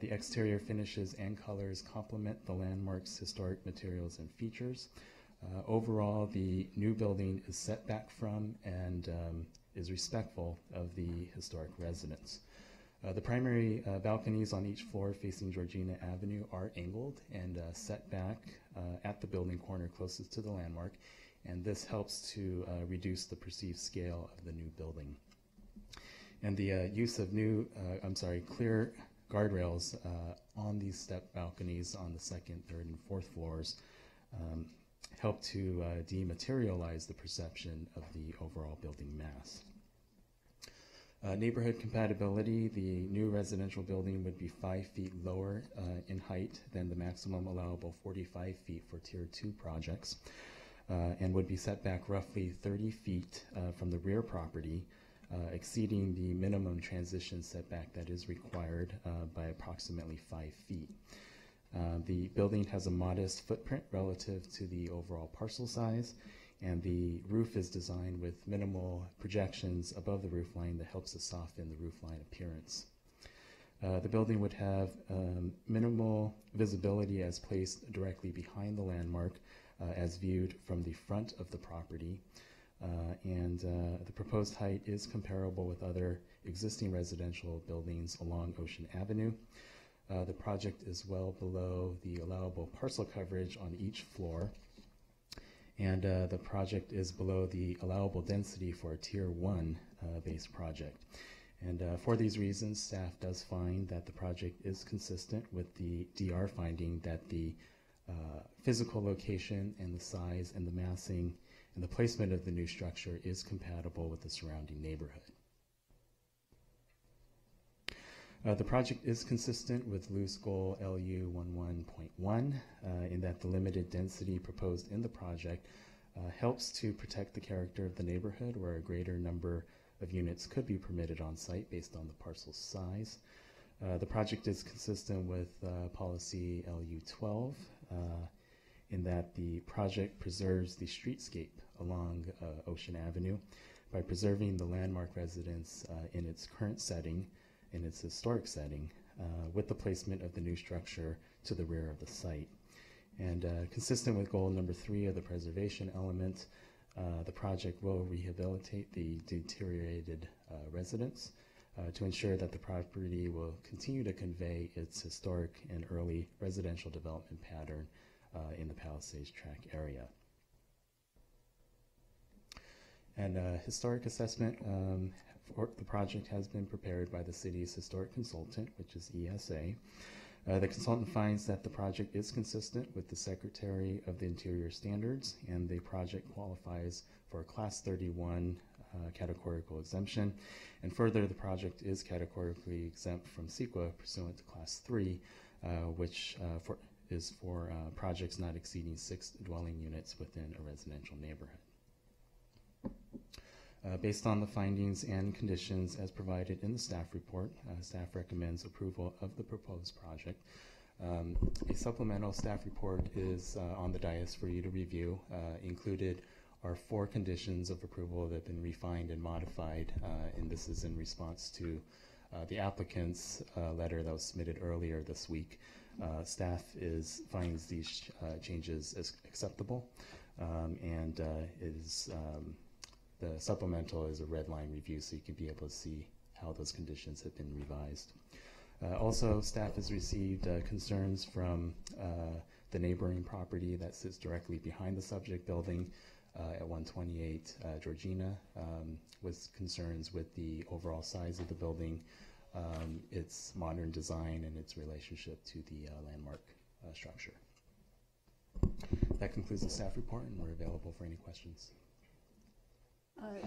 The exterior finishes and colors complement the landmark's historic materials and features. Overall, the new building is set back from and is respectful of the historic residence. The primary balconies on each floor facing Georgina Avenue are angled and set back at the building corner closest to the landmark, and this helps to reduce the perceived scale of the new building. And the use of clear guardrails on these step balconies on the 2nd, 3rd, and 4th floors help to dematerialize the perception of the overall building mass. Neighborhood compatibility, the new residential building would be 5 feet lower in height than the maximum allowable 45 feet for Tier 2 projects, and would be set back roughly 30 feet from the rear property, exceeding the minimum transition setback that is required by approximately 5 feet. The building has a modest footprint relative to the overall parcel size, and the roof is designed with minimal projections above the roof line that helps to soften the roof line appearance. The building would have minimal visibility as placed directly behind the landmark as viewed from the front of the property. and the proposed height is comparable with other existing residential buildings along Ocean Avenue. The project is well below the allowable parcel coverage on each floor, and the project is below the allowable density for a Tier 1 base project. And for these reasons, staff does find that the project is consistent with the DR finding that the physical location and the size and the massing and the placement of the new structure is compatible with the surrounding neighborhood. The project is consistent with loose goal LU 11.1 in that the limited density proposed in the project helps to protect the character of the neighborhood, where a greater number of units could be permitted on site based on the parcel size. The project is consistent with policy LU 12 in that the project preserves the streetscape along Ocean Avenue by preserving the landmark residence in its current setting, in its historic setting, with the placement of the new structure to the rear of the site. And consistent with goal number 3 of the preservation element, the project will rehabilitate the deteriorated residence to ensure that the property will continue to convey its historic and early residential development pattern in the Palisades Track area. And historic assessment for the project has been prepared by the city's historic consultant, which is ESA. The consultant finds that the project is consistent with the Secretary of the Interior standards, and the project qualifies for a Class 31 categorical exemption. And further, the project is categorically exempt from CEQA pursuant to Class 3, which is for projects not exceeding 6 dwelling units within a residential neighborhood. Based on the findings and conditions as provided in the staff report, staff recommends approval of the proposed project. A supplemental staff report is on the dais for you to review. Included are 4 conditions of approval that have been refined and modified, and this is in response to the applicant's letter that was submitted earlier this week. Staff finds these changes as acceptable, and the supplemental is a red line review, so you can be able to see how those conditions have been revised. Also, staff has received concerns from the neighboring property that sits directly behind the subject building at 128 Georgina, with concerns with the overall size of the building, its modern design, and its relationship to the landmark structure. That concludes the staff report, and we're available for any questions.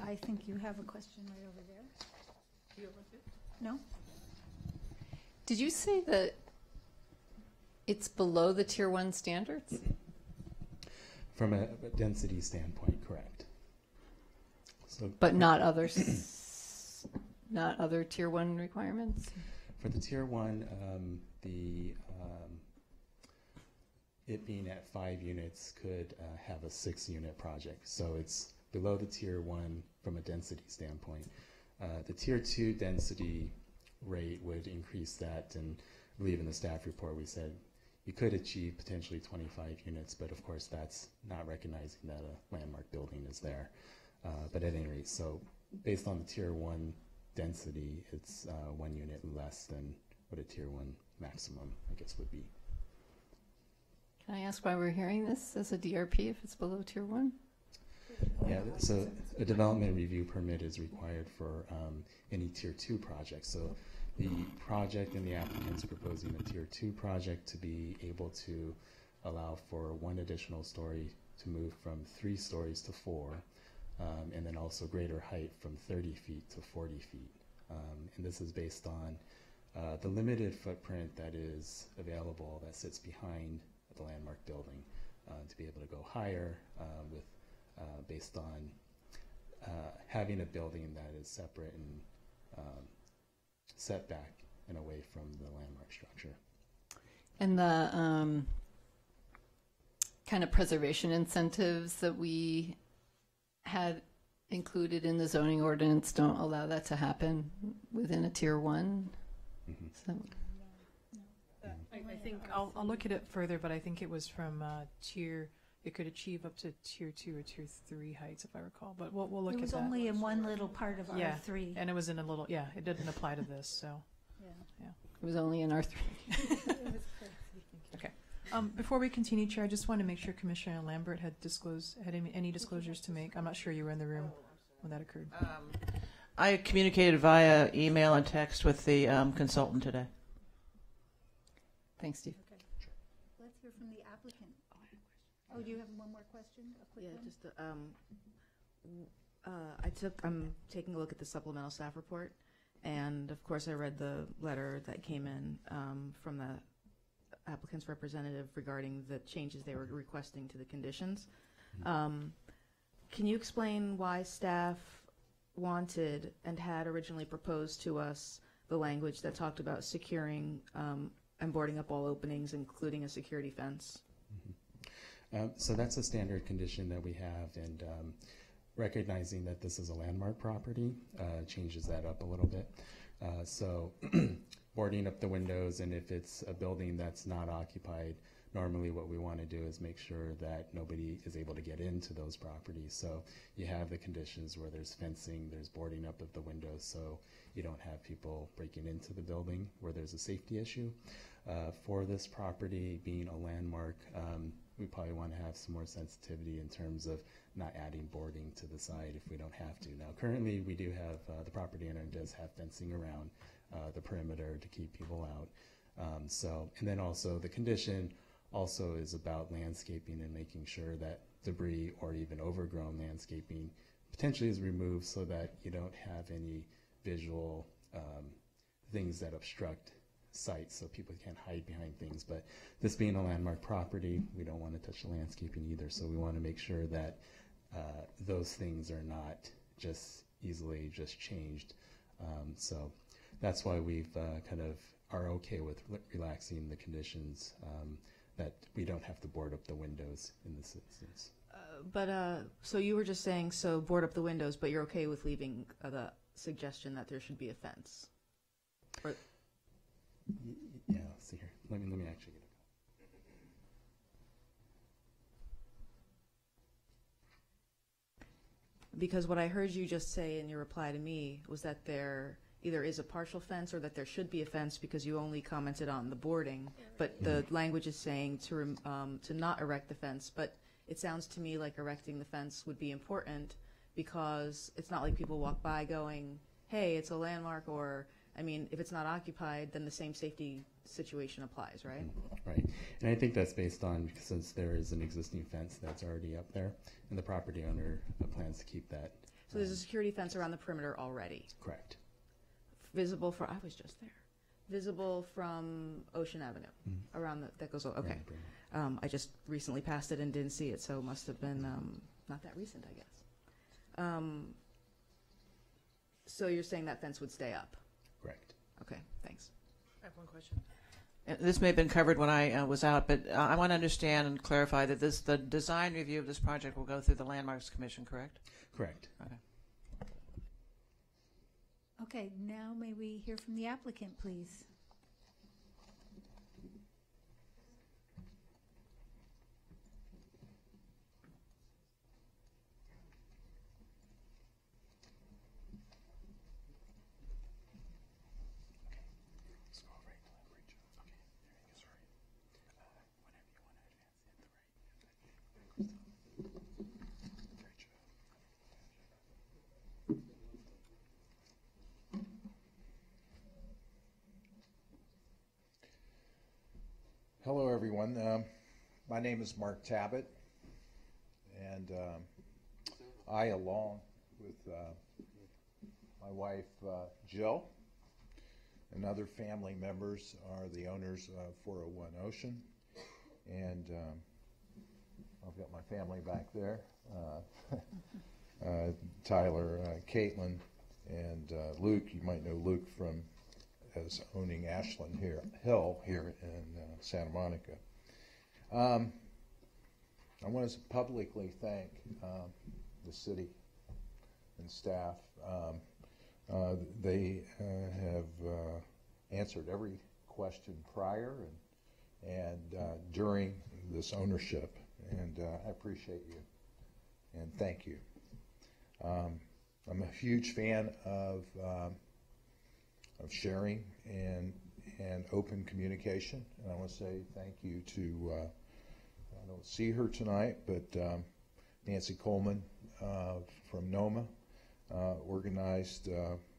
I think you have a question right over there. No? Did you say that it's below the Tier 1 standards? From a density standpoint, correct. So, but not others, not other Tier 1 requirements? For the Tier 1, it being at 5 units could have a 6-unit project. So it's below the Tier 1 from a density standpoint. The Tier 2 density rate would increase that, and I believe in the staff report we said you could achieve potentially 25 units, but of course that's not recognizing that a landmark building is there. But at any rate, so based on the Tier 1 density, it's 1 unit less than what a Tier 1 maximum, I guess, would be. Can I ask why we're hearing this as a DRP if it's below Tier 1? Yeah, so a development review permit is required for any Tier 2 project. So the project and the applicant's proposing a Tier 2 project to be able to allow for 1 additional story to move from 3 stories to 4, and then also greater height from 30 feet to 40 feet. And this is based on the limited footprint that is available that sits behind the landmark building to be able to go higher with based on having a building that is separate and set back and away from the landmark structure. And the kind of preservation incentives that we had included in the zoning ordinance don't allow that to happen within a Tier 1. Mm-hmm. So. I think I'll look at it further, but I think it was from Tier it could achieve up to tier 2 or tier 3 heights, if I recall. But we'll look at that. It was only in one little part of R3. And it was in a little, it didn't apply to this, so. Yeah. It was only in R3. It was crazy. Okay. Before we continue, Chair, I just want to make sure Commissioner Lambert had any disclosures to make. I'm not sure you were in the room when that occurred. I communicated via email and text with the consultant today. Thanks, Steve. Okay. Let's hear from the applicant. Oh, do you have one more question? A quick one? I'm taking a look at the supplemental staff report, and of course I read the letter that came in from the applicant's representative regarding the changes they were requesting to the conditions. Can you explain why staff wanted and had originally proposed to us the language that talked about securing and boarding up all openings, including a security fence? So that's a standard condition that we have, and recognizing that this is a landmark property changes that up a little bit. So boarding up the windows, and if it's a building that's not occupied, normally what we want to do is make sure that nobody is able to get into those properties. So you have the conditions where there's fencing, there's boarding up of the windows, so you don't have people breaking into the building where there's a safety issue. For this property being a landmark, we probably want to have some more sensitivity in terms of not adding boarding to the side if we don't have to. Now, currently we do have, the property owner does have fencing around the perimeter to keep people out. And then also the condition also is about landscaping and making sure that debris or even overgrown landscaping potentially is removed so that you don't have any visual things that obstruct sites so people can't hide behind things. But this being a landmark property, we don't want to touch the landscaping either, so we want to make sure that those things are not just easily just changed. So that's why we've kind of are okay with relaxing the conditions that we don't have to board up the windows in this instance. So you were just saying, so board up the windows, but you're okay with leaving the suggestion that there should be a fence? Or yeah, let's see here. Let me actually get it. Because what I heard you just say in your reply to me was that there either is a partial fence or that there should be a fence, because you only commented on the boarding, but the language is saying to not erect the fence. But it sounds to me like erecting the fence would be important, because it's not like people walk by going, hey, it's a landmark, or, I mean, if it's not occupied, then the same safety situation applies, right? Right. And I think that's based on, since there is an existing fence that's already up there, and the property owner plans to keep that. So there's a security fence around the perimeter already? Correct. Visible from, I was just there, visible from Ocean Avenue, around that goes, okay. I just recently passed it and didn't see it, so it must have been not that recent, I guess. So you're saying that fence would stay up? Correct. Okay, thanks. I have one question. This may have been covered when I was out, but I want to understand and clarify that the design review of this project will go through the Landmarks Commission, correct? Correct. Okay. Okay, now may we hear from the applicant, please? Hello, everyone. My name is Mark Tabbitt, and I, along with my wife Jill and other family members, are the owners of 401 Ocean. And I've got my family back there, Tyler, Caitlin, and Luke. You might know Luke from as owning Ashland Hill here in Santa Monica. I want to publicly thank the city and staff. They have answered every question prior and during this ownership, and I appreciate you, and thank you. I'm a huge fan of sharing and open communication, and I want to say thank you to, I don't see her tonight, but Nancy Coleman from NOMA organized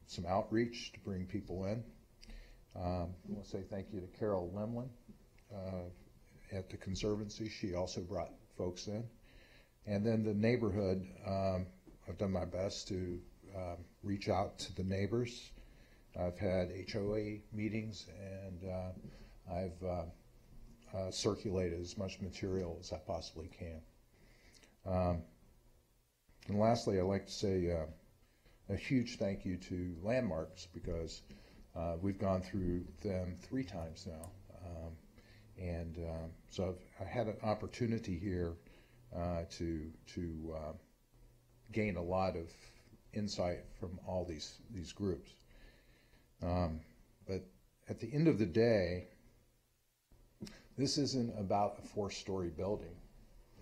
some outreach to bring people in. I want to say thank you to Carol Lemlin at the Conservancy. She also brought folks in. And then the neighborhood, I've done my best to reach out to the neighbors. I've had HOA meetings, and I've circulated as much material as I possibly can. And lastly, I'd like to say a huge thank you to Landmarks, because we've gone through them 3 times now. So I had an opportunity here to gain a lot of insight from all these groups. But at the end of the day, this isn't about a 4-story building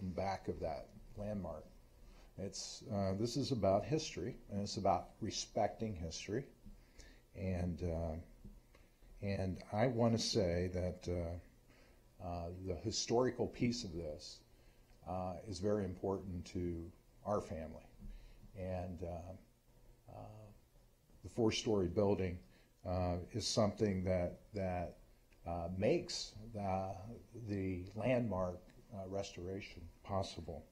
in back of that landmark. This is about history, and it's about respecting history. And I want to say that the historical piece of this is very important to our family. And the 4-story building is something that makes the landmark restoration possible.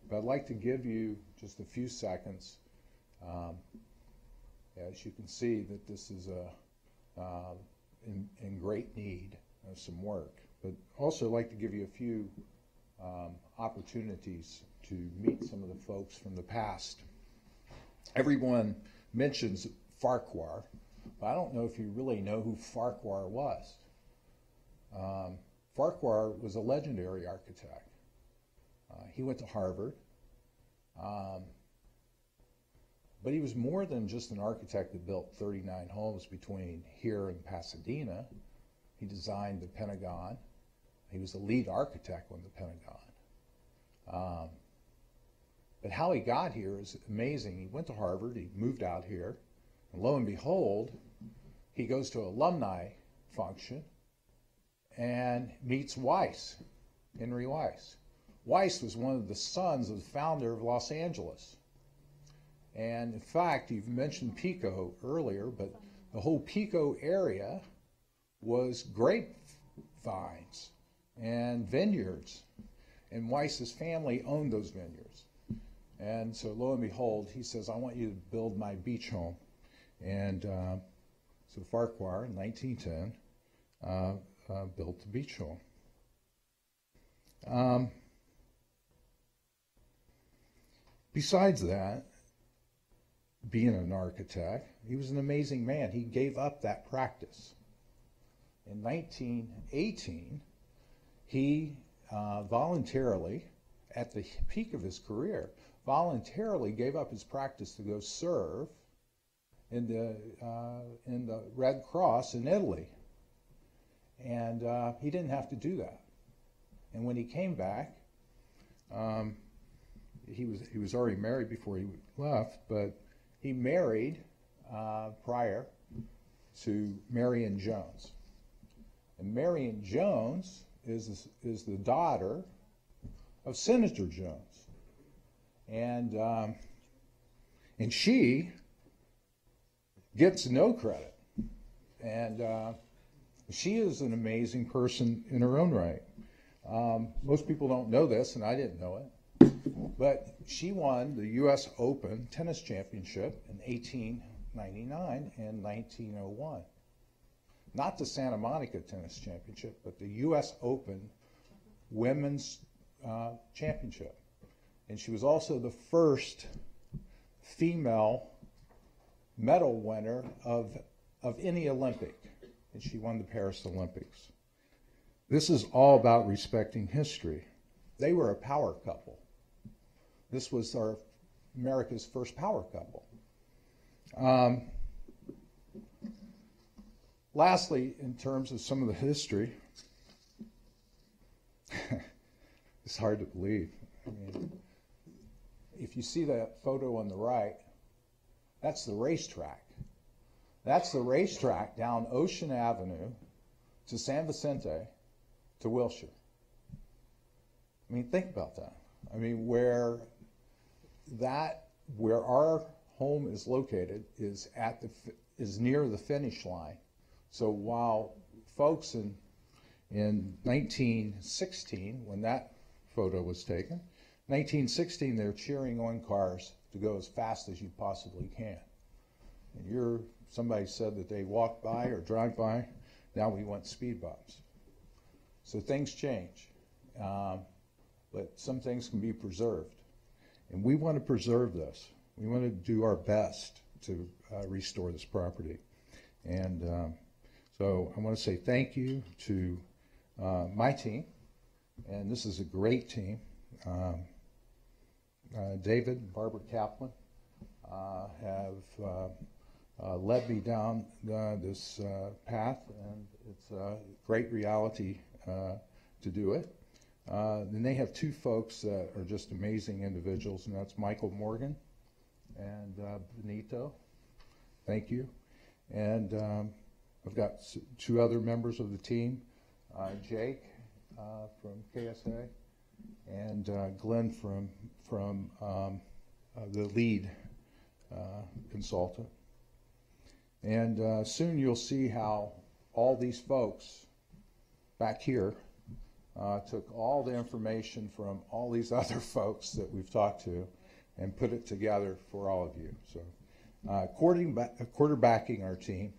But I'd like to give you just a few seconds. As you can see, that this is in great need of some work. But also I'd like to give you a few opportunities to meet some of the folks from the past. Everyone mentions Farquhar, but I don't know if you really know who Farquhar was. Farquhar was a legendary architect. He went to Harvard, but he was more than just an architect that built 39 homes between here and Pasadena. He designed the Pentagon. He was the lead architect on the Pentagon. But how he got here is amazing. He went to Harvard, he moved out here, and lo and behold, he goes to an alumni function and meets Weiss, Henry Weiss. Weiss was one of the sons of the founder of Los Angeles. And in fact, you've mentioned Pico earlier, but the whole Pico area was grapevines and vineyards. And Weiss's family owned those vineyards. And so lo and behold, he says, I want you to build my beach home. And so Farquhar in 1910 built the beach home. Besides that, being an architect, he was an amazing man. He gave up that practice. In 1918, he voluntarily, at the peak of his career, voluntarily gave up his practice to go serve in the Red Cross in Italy. And he didn't have to do that. And when he came back, he was already married before he left, but he married prior to Marion Jones. And Marion Jones is the daughter of Senator Jones. And she gets no credit. And she is an amazing person in her own right. Most people don't know this, and I didn't know it. But she won the U.S. Open Tennis Championship in 1899 and 1901. Not the Santa Monica Tennis Championship, but the U.S. Open Women's Championship. And she was also the first female medal winner of any Olympic. And she won the Paris Olympics. This is all about respecting history. They were a power couple. This was America's first power couple. Lastly, in terms of some of the history, it's hard to believe. I mean, if you see that photo on the right, that's the racetrack. That's the racetrack down Ocean Avenue to San Vicente to Wilshire. I mean, think about that. I mean, where our home is located is near the finish line. So while folks in 1916, when that photo was taken, 1916, they're cheering on cars to go as fast as you possibly can. And somebody said that they walk by or drive by. Now we want speed bumps. So things change, but some things can be preserved. And we want to preserve this. We want to do our best to restore this property. And so I want to say thank you to my team, and this is a great team. David and Barbara Kaplan have led me down this path, and it's a great reality to do it. Then they have two folks that are just amazing individuals, and that's Michael Morgan and Benito. Thank you. And I've got two other members of the team, Jake from KSA and Glenn from the lead consultant. And soon you'll see how all these folks back here took all the information from all these other folks that we've talked to and put it together for all of you. So quarterbacking our team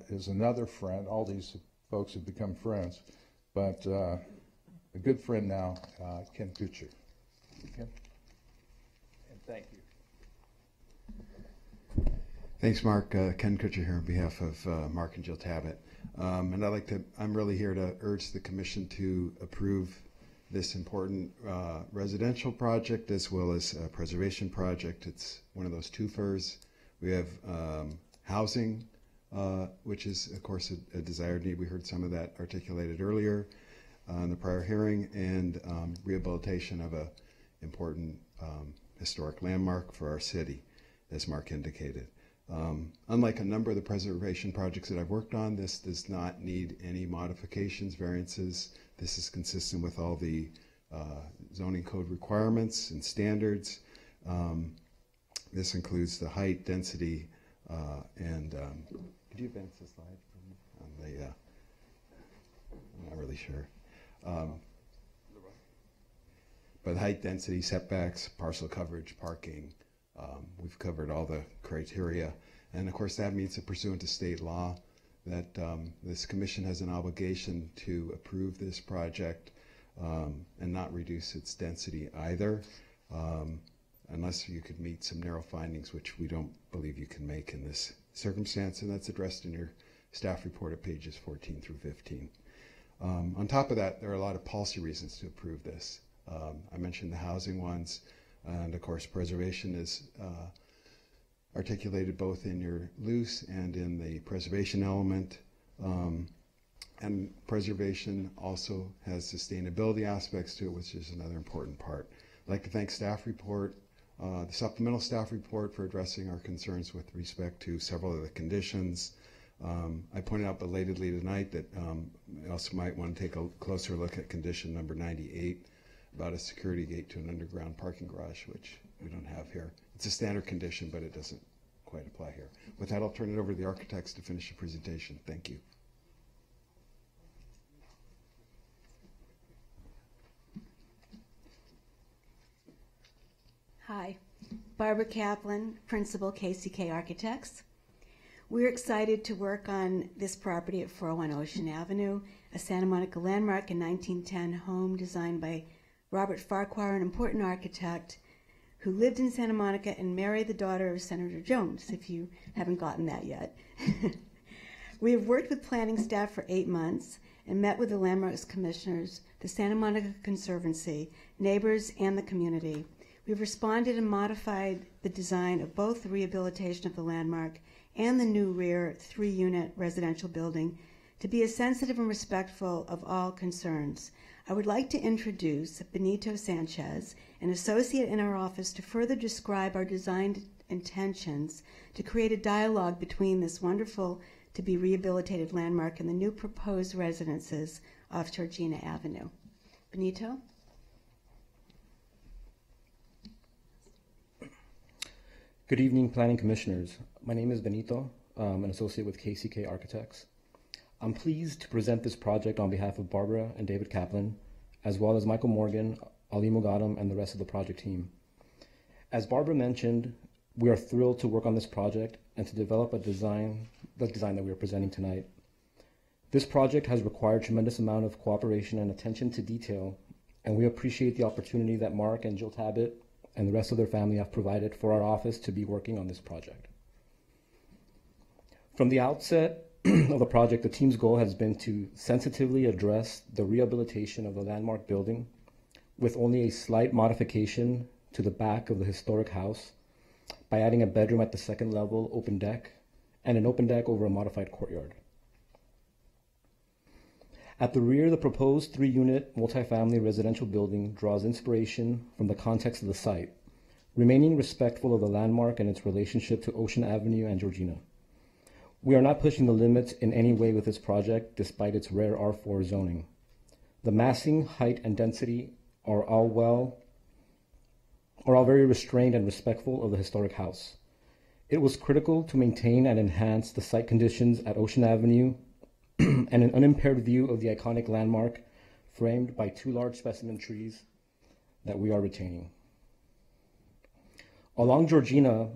is another friend. All these folks have become friends. But a good friend now, Ken Kutcher. Ken? And thank you. Thanks, Mark. Ken Kutcher here on behalf of Mark and Jill Tabbitt. And I'm really here to urge the commission to approve this important residential project as well as a preservation project. It's one of those twofers. We have housing, which is, of course, a desired need. We heard some of that articulated earlier in the prior hearing, and rehabilitation of a important historic landmark for our city, as Mark indicated. Unlike a number of the preservation projects that I've worked on, this does not need any modifications, variances. This is consistent with all the zoning code requirements and standards. This includes the height, density, and could you advance the slide on the? I'm not really sure. But height, density, setbacks, parcel coverage, parking. We've covered all the criteria, and of course that means that pursuant to state law that this commission has an obligation to approve this project and not reduce its density either, unless you could meet some narrow findings, which we don't believe you can make in this circumstance, and that's addressed in your staff report at pages 14 through 15. On top of that, there are a lot of policy reasons to approve this. I mentioned the housing ones. And of course, preservation is articulated both in your loose and in the preservation element. And preservation also has sustainability aspects to it, which is another important part. I'd like to thank staff report, the supplemental staff report, for addressing our concerns with respect to several of the conditions. I pointed out belatedly tonight that I also might want to take a closer look at condition number 98. About a security gate to an underground parking garage, which we don't have here. It's a standard condition, but it doesn't quite apply here. With that, I'll turn it over to the architects to finish the presentation. Thank you. Hi, Barbara Kaplan, Principal, KCK Architects. We're excited to work on this property at 401 Ocean Avenue, a Santa Monica landmark in 1910 home designed by Robert Farquhar, an important architect who lived in Santa Monica and married the daughter of Senator Jones, if you haven't gotten that yet. We have worked with planning staff for 8 months and met with the Landmarks Commissioners, the Santa Monica Conservancy, neighbors, and the community. We've responded and modified the design of both the rehabilitation of the landmark and the new rear 3-unit residential building to be as sensitive and respectful of all concerns. I would like to introduce Benito Sanchez, an associate in our office, to further describe our design intentions to create a dialogue between this wonderful to be rehabilitated landmark and the new proposed residences off Georgina Avenue. Benito? Good evening, Planning Commissioners. My name is Benito, an associate with KCK Architects. I'm pleased to present this project on behalf of Barbara and David Kaplan, as well as Michael Morgan, Ali Mugadam, and the rest of the project team. As Barbara mentioned, we are thrilled to work on this project and to develop the design that we are presenting tonight. This project has required a tremendous amount of cooperation and attention to detail, and we appreciate the opportunity that Mark and Jill Tabbitt and the rest of their family have provided for our office to be working on this project. From the outset of the project, the team's goal has been to sensitively address the rehabilitation of the landmark building with only a slight modification to the back of the historic house by adding a bedroom at the second level open deck and an open deck over a modified courtyard. At the rear, the proposed 3-unit multifamily residential building draws inspiration from the context of the site, remaining respectful of the landmark and its relationship to Ocean Avenue and Georgina. We are not pushing the limits in any way with this project, despite its rare R4 zoning. The massing, height, and density are all very restrained and respectful of the historic house. It was critical to maintain and enhance the site conditions at Ocean Avenue and an unimpaired view of the iconic landmark framed by 2 large specimen trees that we are retaining. Along Georgina,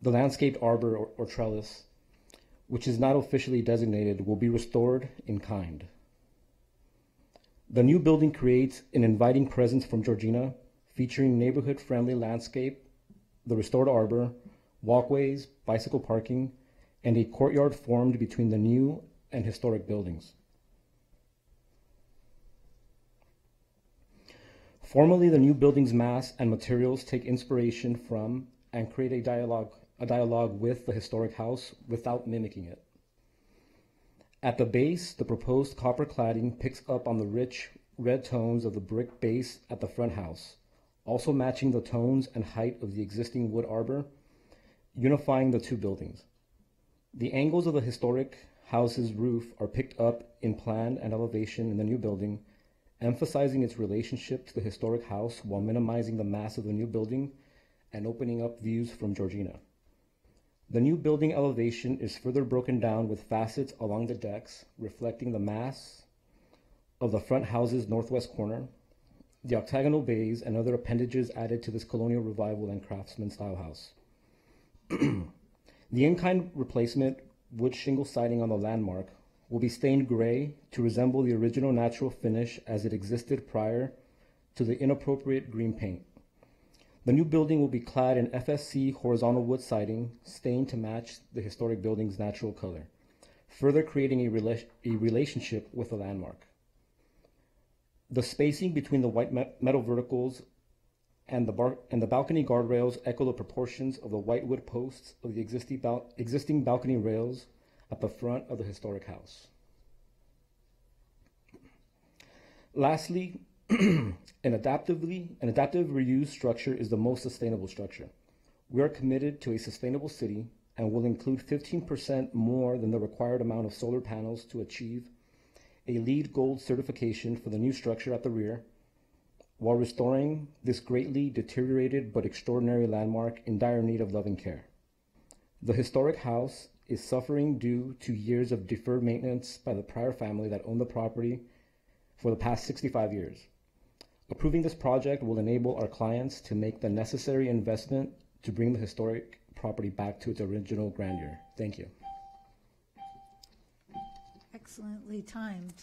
the landscaped arbor or trellis, which is not officially designated, will be restored in kind. The new building creates an inviting presence from Georgina, featuring neighborhood-friendly landscape, the restored arbor, walkways, bicycle parking, and a courtyard formed between the new and historic buildings. Formally, the new building's mass and materials take inspiration from and create a dialogue with the historic house without mimicking it. At the base, the proposed copper cladding picks up on the rich red tones of the brick base at the front house, also matching the tones and height of the existing wood arbor, unifying the 2 buildings. The angles of the historic house's roof are picked up in plan and elevation in the new building, emphasizing its relationship to the historic house while minimizing the mass of the new building and opening up views from Georgina. The new building elevation is further broken down with facets along the decks, reflecting the mass of the front house's northwest corner, the octagonal bays, and other appendages added to this colonial revival and craftsman style house. The in-kind replacement wood shingle siding on the landmark will be stained gray to resemble the original natural finish as it existed prior to the inappropriate green paint. The new building will be clad in FSC horizontal wood siding, stained to match the historic building's natural color, further creating a relationship with the landmark. The spacing between the white metal verticals and the balcony guardrails echo the proportions of the white wood posts of the existing balcony rails at the front of the historic house. Lastly, an adaptive reuse structure is the most sustainable structure. We are committed to a sustainable city and will include 15% more than the required amount of solar panels to achieve a LEED Gold certification for the new structure at the rear, while restoring this greatly deteriorated but extraordinary landmark in dire need of loving care. The historic house is suffering due to years of deferred maintenance by the prior family that owned the property for the past 65 years. Approving this project will enable our clients to make the necessary investment to bring the historic property back to its original grandeur. Thank you. Excellently timed.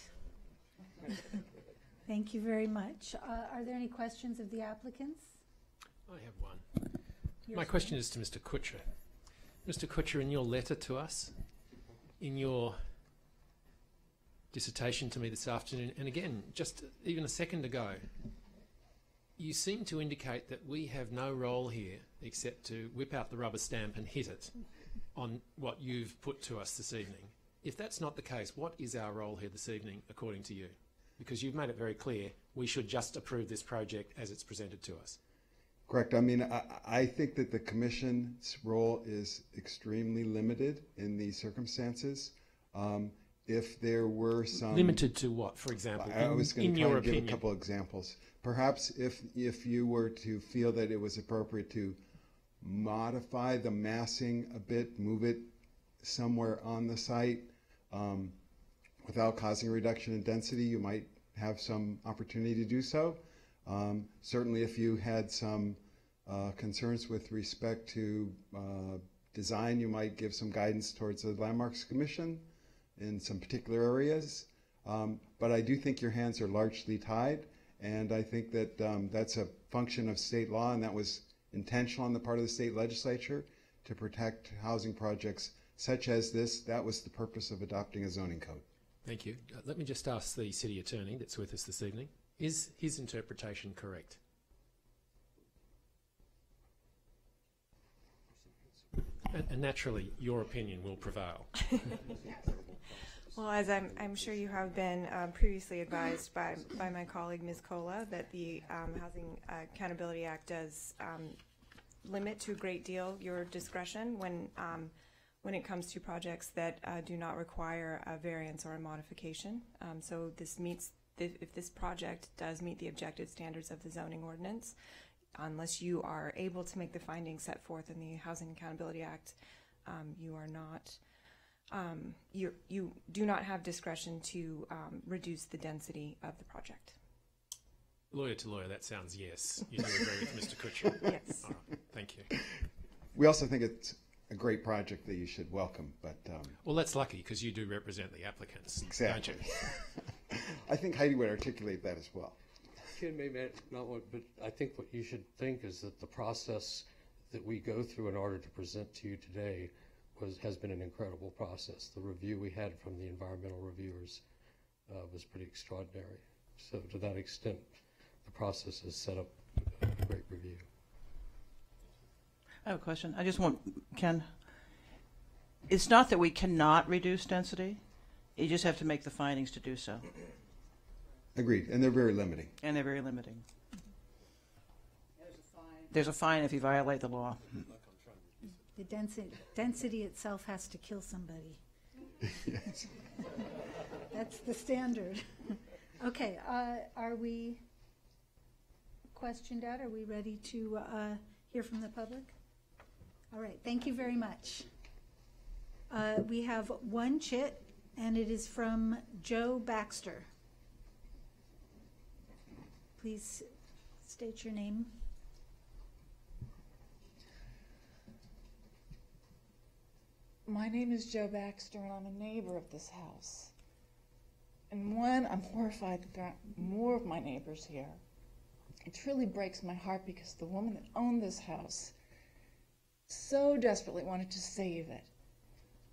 Thank you very much. Are there any questions of the applicants? I have one. My question is to Mr. Kutcher. Mr. Kutcher, in your letter to us, in your dissertation to me this afternoon, and again, just even a second ago, you seem to indicate that we have no role here except to whip out the rubber stamp and hit it on what you've put to us this evening. If that's not the case, what is our role here this evening, according to you? Because you've made it very clear we should just approve this project as it's presented to us. Correct. I mean, I think that the commission's role is extremely limited in these circumstances. If there were some... Limited to what, for example, I was going to try and give opinion? a couple examples. Perhaps if you were to feel that it was appropriate to modify the massing a bit, move it somewhere on the site without causing a reduction in density, you might have some opportunity to do so. Certainly if you had some concerns with respect to design, you might give some guidance towards the Landmarks Commission in some particular areas. But I do think your hands are largely tied, and I think that that's a function of state law, and that was intentional on the part of the state legislature to protect housing projects such as this. That was the purpose of adopting a zoning code. Thank you. Let me just ask the City Attorney that's with us this evening, is his interpretation correct? And naturally, your opinion will prevail. Well, as I'm sure you have been previously advised by my colleague, Ms. Cola, that the Housing Accountability Act does limit to a great deal your discretion when it comes to projects that do not require a variance or a modification. So this meets, if this project does meet the objective standards of the zoning ordinance, unless you are able to make the findings set forth in the Housing Accountability Act, you are not, you do not have discretion to reduce the density of the project. Lawyer to lawyer, that sounds yes. You do agree with Mr. Kutcher? Yes. All right, thank you. We also think it's a great project that you should welcome, but... well, that's lucky, because you do represent the applicants, exactly. don't you? I think Heidi would articulate that as well. Maybe not what, but I think what you should think is that the process that we go through in order to present to you today has been an incredible process. The review we had from the environmental reviewers was pretty extraordinary. So to that extent, the process has set up a great review. I have a question. I just want, Ken, it's not that we cannot reduce density. You just have to make the findings to do so. Agreed, and they're very limiting. And they're very limiting. There's a fine if you violate the law. The density itself has to kill somebody. Yes. That's the standard. Okay, are we questioned out? Are we ready to hear from the public? All right, thank you very much. We have one chit, and it is from Joe Baxter. Please state your name. My name is Joe Baxter, and I'm a neighbor of this house. And one, I'm horrified that there aren't more of my neighbors here. It truly breaks my heart because the woman that owned this house so desperately wanted to save it.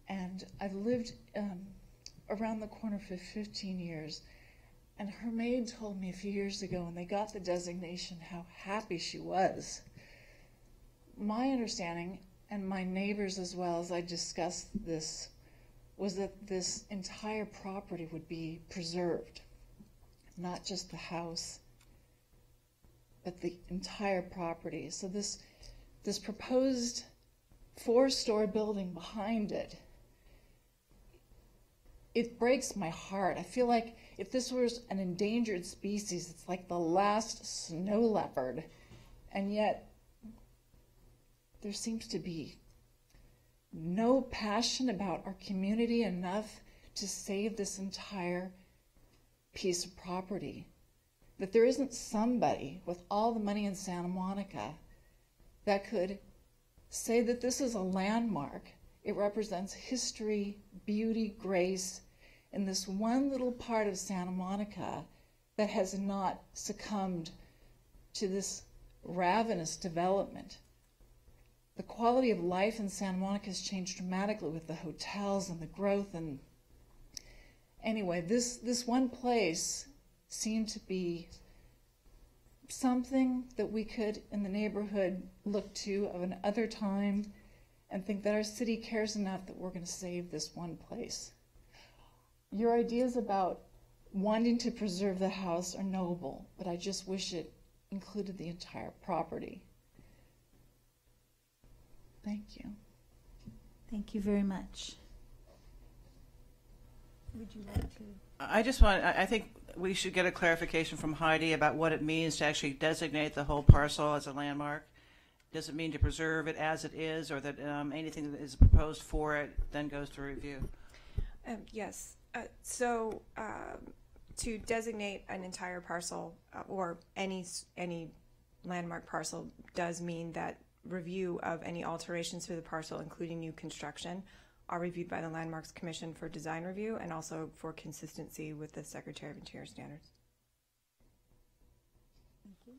And I've lived around the corner for 15 years. And her maid told me a few years ago when they got the designation how happy she was. My understanding, and my neighbors as well as I discussed this, was that this entire property would be preserved. Not just the house, but the entire property. So this proposed 4-story building behind it, it breaks my heart. I feel like if this was an endangered species, it's like the last snow leopard. And yet, there seems to be no passion about our community enough to save this entire piece of property. That there isn't somebody with all the money in Santa Monica that could say that this is a landmark. It represents history, beauty, grace, in this one little part of Santa Monica that has not succumbed to this ravenous development. The quality of life in Santa Monica has changed dramatically with the hotels and the growth. And anyway, this one place seemed to be something that we could, in the neighborhood, look to of another time and think that our city cares enough that we're going to save this one place. your ideas about wanting to preserve the house are noble, but I just wish it included the entire property. Thank you. Thank you very much. Would you like to? I think we should get a clarification from Heidi about what it means to actually designate the whole parcel as a landmark. Does it mean to preserve it as it is, or that anything that is proposed for it then goes to review? Yes. So to designate an entire parcel or any landmark parcel does mean that review of any alterations to the parcel, including new construction, are reviewed by the Landmarks Commission for design review and also for consistency with the Secretary of Interior standards. Thank you.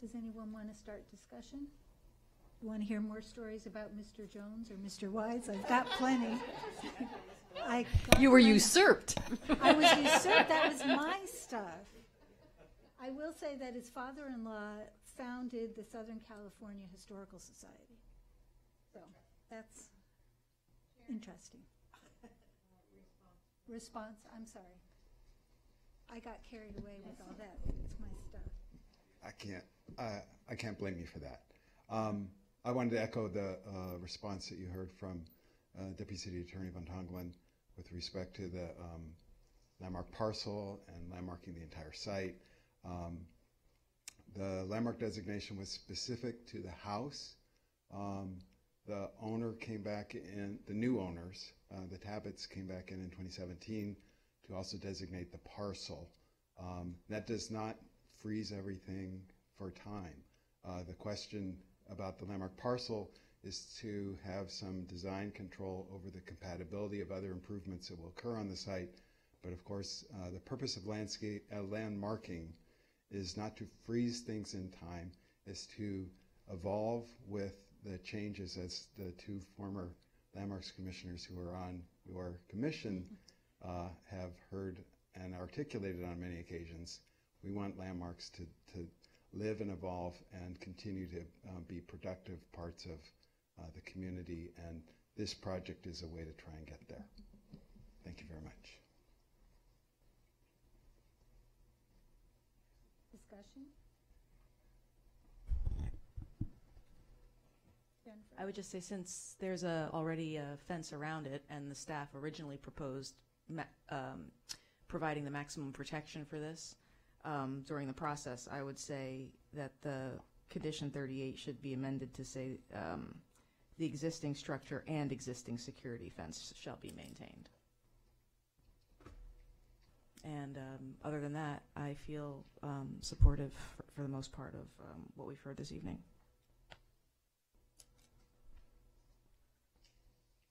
Does anyone want to start discussion? You want to hear more stories about Mr. Jones or Mr. Wise? I've got plenty. You were usurped. I was usurped. That was my stuff. I will say that his father-in-law founded the Southern California Historical Society. So that's interesting. Response. I'm sorry. I got carried away with all that. It's my stuff. I can't blame you for that. I wanted to echo the response that you heard from Deputy City Attorney Von Tonglen with respect to the landmark parcel and landmarking the entire site. The landmark designation was specific to the house. The owner came back in, the new owners, the Tabbets came back in 2017 to also designate the parcel. That does not freeze everything for time. The question about the landmark parcel is to have some design control over the compatibility of other improvements that will occur on the site. But of course, the purpose of landmarking is not to freeze things in time, is to evolve with the changes, as the two former landmarks commissioners who are on your commission have heard and articulated on many occasions. We want landmarks to live and evolve and continue to be productive parts of the community, and this project is a way to try and get there. Thank you very much. Discussion? I would just say, since there's already a fence around it and the staff originally proposed providing the maximum protection for this during the process, I would say that the condition 38 should be amended to say the existing structure and existing security fence shall be maintained. And other than that, I feel supportive for the most part of what we've heard this evening.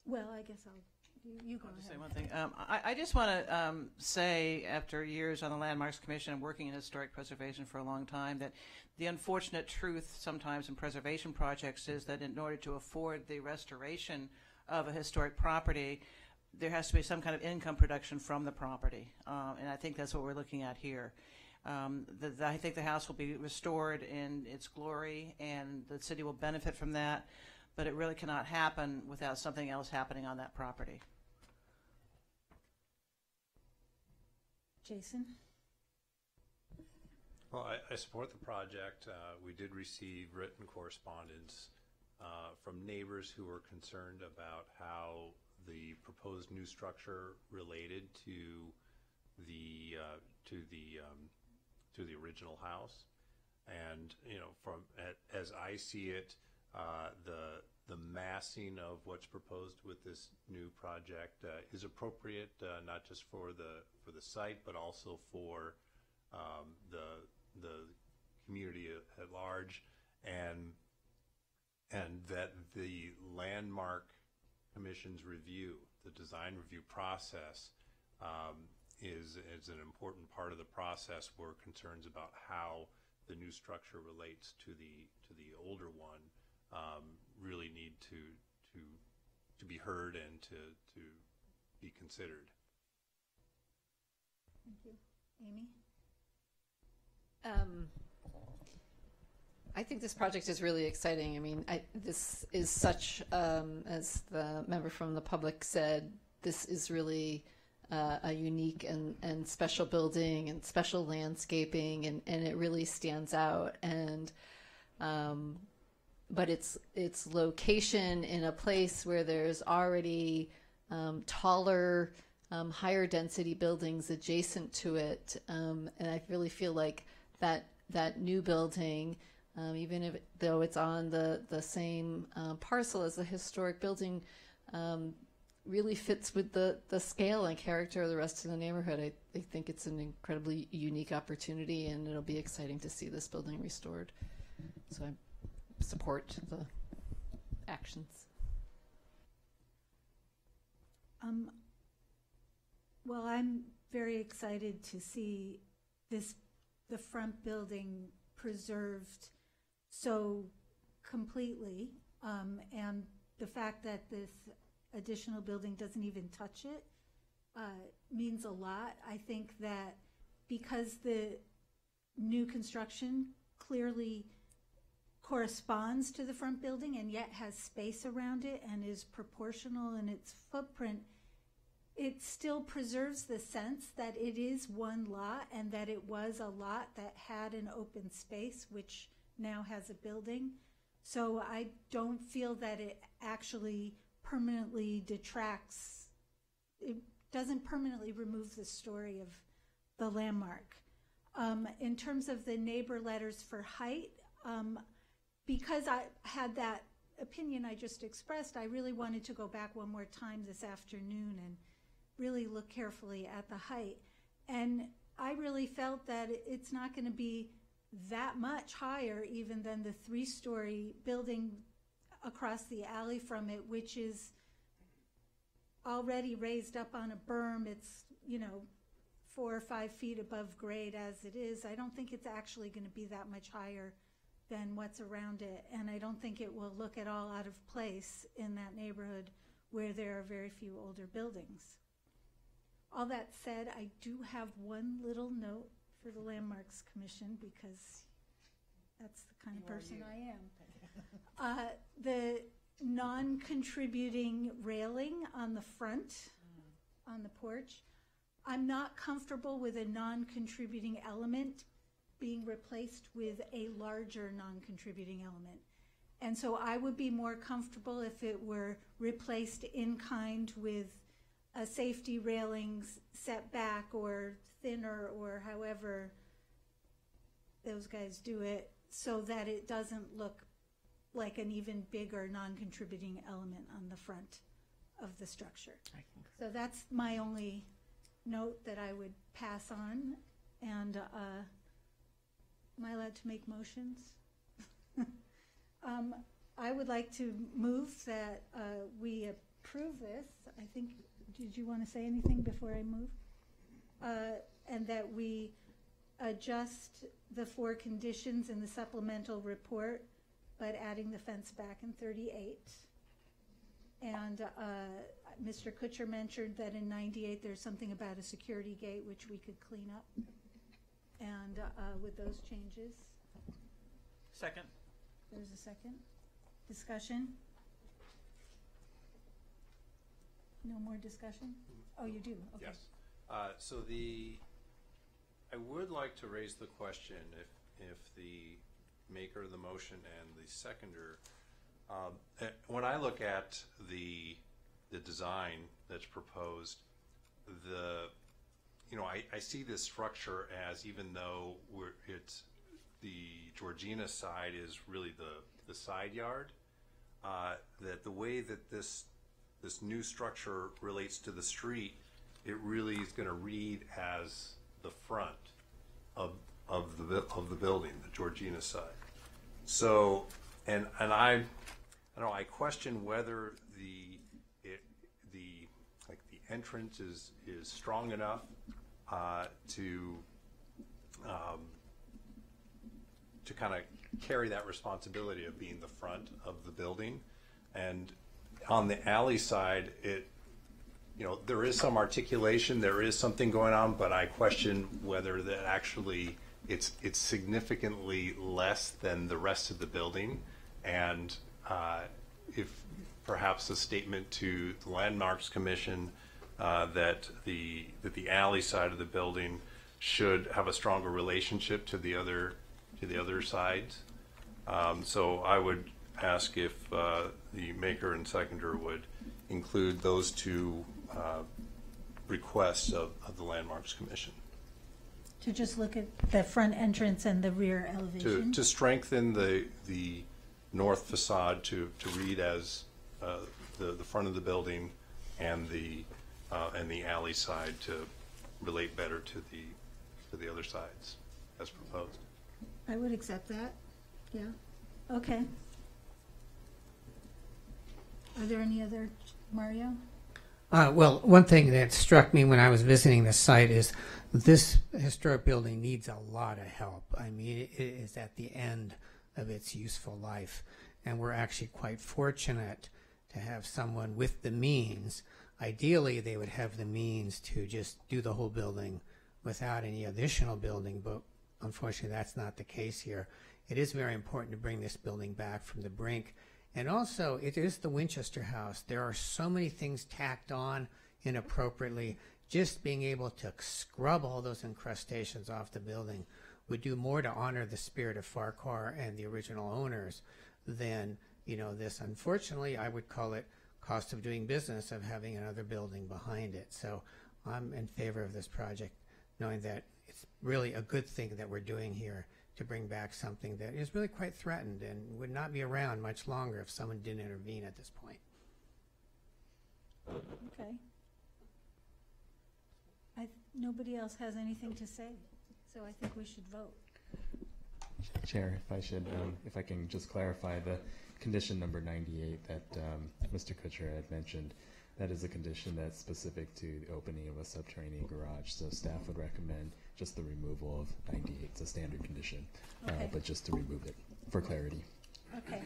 Well, I guess you go I'll just ahead. say one thing. I just want to say, after years on the Landmarks Commission and working in historic preservation for a long time, that the unfortunate truth sometimes in preservation projects is that in order to afford the restoration of a historic property, there has to be some kind of income production from the property. And I think that's what we're looking at here. I think the house will be restored in its glory, and the city will benefit from that. But it really cannot happen without something else happening on that property. Jason? Well, I support the project. We did receive written correspondence from neighbors who were concerned about how the proposed new structure related to the original house, and as I see it, the massing of what's proposed with this new project is appropriate, not just for the site, but also for the community at large, and that the Landmark Commission's review, the design review process, is an important part of the process. Where concerns about how the new structure relates to the older one really need to be heard and to be considered. Thank you. Amy? I think this project is really exciting. I mean, this is such, as the member from the public said, this is really a unique and special building and special landscaping, and it really stands out. And but its location in a place where there's already taller, higher density buildings adjacent to it, and I really feel like that new building, even though it's on the same parcel as the historic building, really fits with the scale and character of the rest of the neighborhood. I think it's an incredibly unique opportunity, and it'll be exciting to see this building restored. So I support the actions. Well, I'm very excited to see the front building preserved so completely, and the fact that this additional building doesn't even touch it means a lot. I think that because the new construction clearly corresponds to the front building and yet has space around it and is proportional in its footprint, it still preserves the sense that it is one lot and that it was a lot that had an open space, which now has a building. So I don't feel that it actually permanently detracts, it doesn't permanently remove the story of the landmark. In terms of the neighbor letters for height, because I had that opinion I just expressed, I really wanted to go back one more time this afternoon and really look carefully at the height. And I really felt that it's not going to be that much higher even than the 3-story building across the alley from it, which is already raised up on a berm. It's, 4 or 5 feet above grade as it is. I don't think it's actually going to be that much higher than what's around it, and I don't think it will look at all out of place in that neighborhood where there are very few older buildings. All that said, I do have one little note for the Landmarks Commission, because that's the kind of person I am. The non-contributing railing on the front, on the porch, I'm not comfortable with a non-contributing element being replaced with a larger non-contributing element. And so I would be more comfortable if it were replaced in kind with a safety railings set back or thinner, or however those guys do it, so that it doesn't look like an even bigger non-contributing element on the front of the structure. So that's my only note that I would pass on. And am I allowed to make motions? I would like to move that we approve this. I think, did you want to say anything before I move? And that we adjust the 4 conditions in the supplemental report, but adding the fence back in 38. And Mr. Kutcher mentioned that in 98 there's something about a security gate which we could clean up. And with those changes. Second. There's a second. Discussion? No more discussion? Oh, you do? Okay. Yes. So I would like to raise the question if the maker of the motion and the seconder, when I look at the design that's proposed, I see this structure as, even though it's the Georgina side is really the side yard, that the way that this new structure relates to the street, it really is going to read as the front of the building, the Georgina side. So, and I don't know, I question whether the entrance is strong enough to kind of carry that responsibility of being the front of the building. And on the alley side, there is some articulation, there is something going on, but I question whether that actually it's significantly less than the rest of the building. And if perhaps a statement to the Landmarks Commission that the alley side of the building should have a stronger relationship to the other sides. So I would ask if the maker and seconder would include those two requests of the Landmarks Commission. To just look at the front entrance and the rear elevation? To strengthen the north facade to read as the front of the building, and the alley side to relate better to the other sides as proposed. I would accept that. Yeah. Okay. Are there any other, Mario? Well, one thing that struck me when I was visiting the site is this historic building needs a lot of help. I mean, it is at the end of its useful life, and we're actually quite fortunate to have someone with the means. Ideally, they would have the means to just do the whole building without any additional building, but unfortunately that's not the case here. It is very important to bring this building back from the brink. And also, it is the Winchester House. There are so many things tacked on inappropriately. Just being able to scrub all those incrustations off the building would do more to honor the spirit of Farquhar and the original owners than, this. Unfortunately, I would call it cost of doing business of having another building behind it. So I'm in favor of this project, knowing that it's really a good thing that we're doing here to bring back something that is really quite threatened and would not be around much longer if someone didn't intervene at this point. Okay. Nobody else has anything to say, so I think we should vote. Chair, if I can just clarify the condition number 98 that Mr. Kutcher had mentioned. That is a condition that's specific to the opening of a subterranean garage, so staff would recommend just the removal of 98. It's a standard condition, Okay. but just to remove it for clarity. Okay.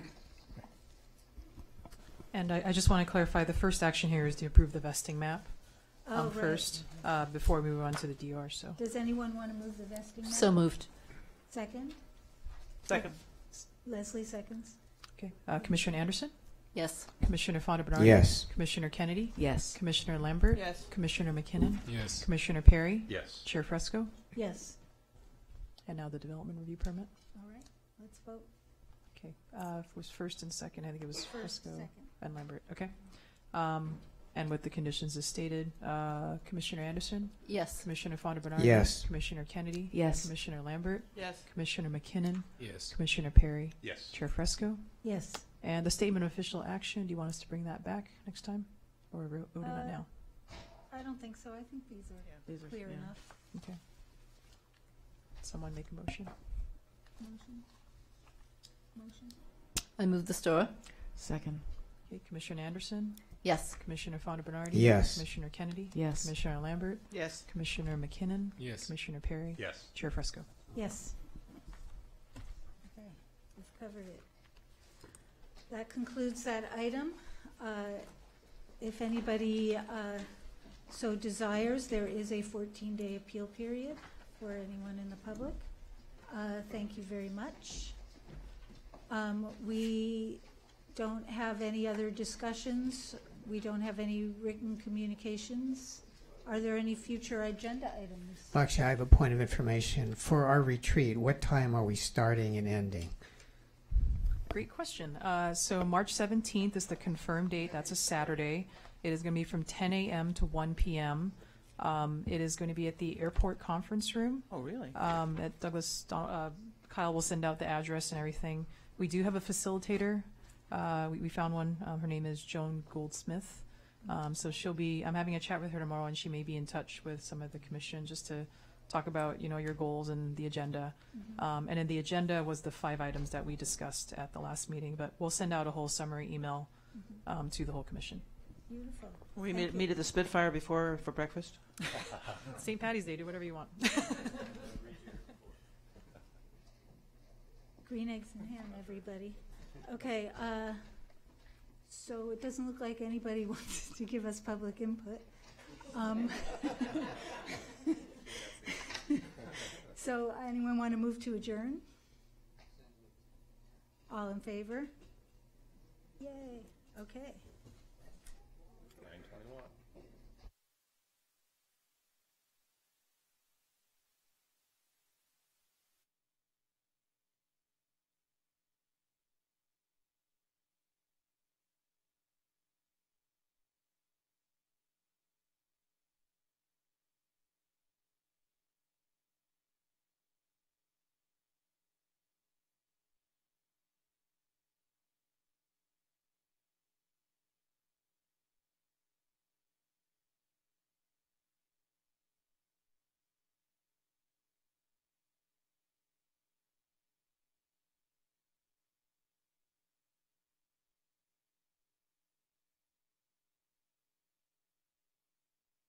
And I just want to clarify, the first action here is to approve the vesting map Right. first, before we move on to the DR. So Does anyone want to move the vesting map? So moved. Second? Second. Leslie seconds. Okay. Commissioner Anderson? Yes. Commissioner Fonda Bernardi? Yes. Commissioner Kennedy? Yes. Commissioner Lambert? Yes. Commissioner McKinnon? Yes. Commissioner Perry? Yes. Chair Fresco? Yes. And now the development review permit. All right, let's vote. Okay. It was first and second. I think it was First, Fresco second. and Lambert. Okay. And with the conditions as stated, Commissioner Anderson? Yes. Commissioner Fonda Bernardi? Yes. Commissioner Kennedy? Yes. Commissioner Lambert? Yes. Commissioner McKinnon? Yes. Commissioner Perry? Yes. Chair Fresco? Yes. And the statement of official action, do you want us to bring that back next time? Or vote on that now? I don't think so. I think these These are are- clear yeah. enough. Okay. Someone make a motion. Motion? I move the store. Second. Okay, Commissioner Anderson? Yes. Commissioner Fonda Bernardi? Yes. Commissioner Kennedy? Yes. Commissioner Lambert? Yes. Commissioner McKinnon? Yes. Commissioner Perry? Yes. Chair Fresco? Yes. Okay, we've covered it. That concludes that item. If anybody so desires, there is a 14-day appeal period for anyone in the public. Thank you very much. We don't have any other discussions. We don't have any written communications. Are there any future agenda items? Actually, I have a point of information. For our retreat, what time are we starting and ending? Great question. So March 17th is the confirmed date. That's a Saturday. It is going to be from 10 a.m. to 1 p.m. It is going to be at the airport conference room. Oh, really? At Douglas. Kyle will send out the address and everything. We do have a facilitator. We found one. Her name is Joan Goldsmith. So she'll be. I'm having a chat with her tomorrow, and she may be in touch with some of the commission just to talk about your goals and the agenda. And in the agenda was the 5 items that we discussed at the last meeting. But we'll send out a whole summary email to the whole commission. Beautiful. We Thank meet at the Spitfire for breakfast. St. Patty's Day. Do whatever you want. Green eggs and ham, everybody. Okay, so it doesn't look like anybody wants to give us public input. So anyone want to move to adjourn? All in favor? Yay, okay. 9:21.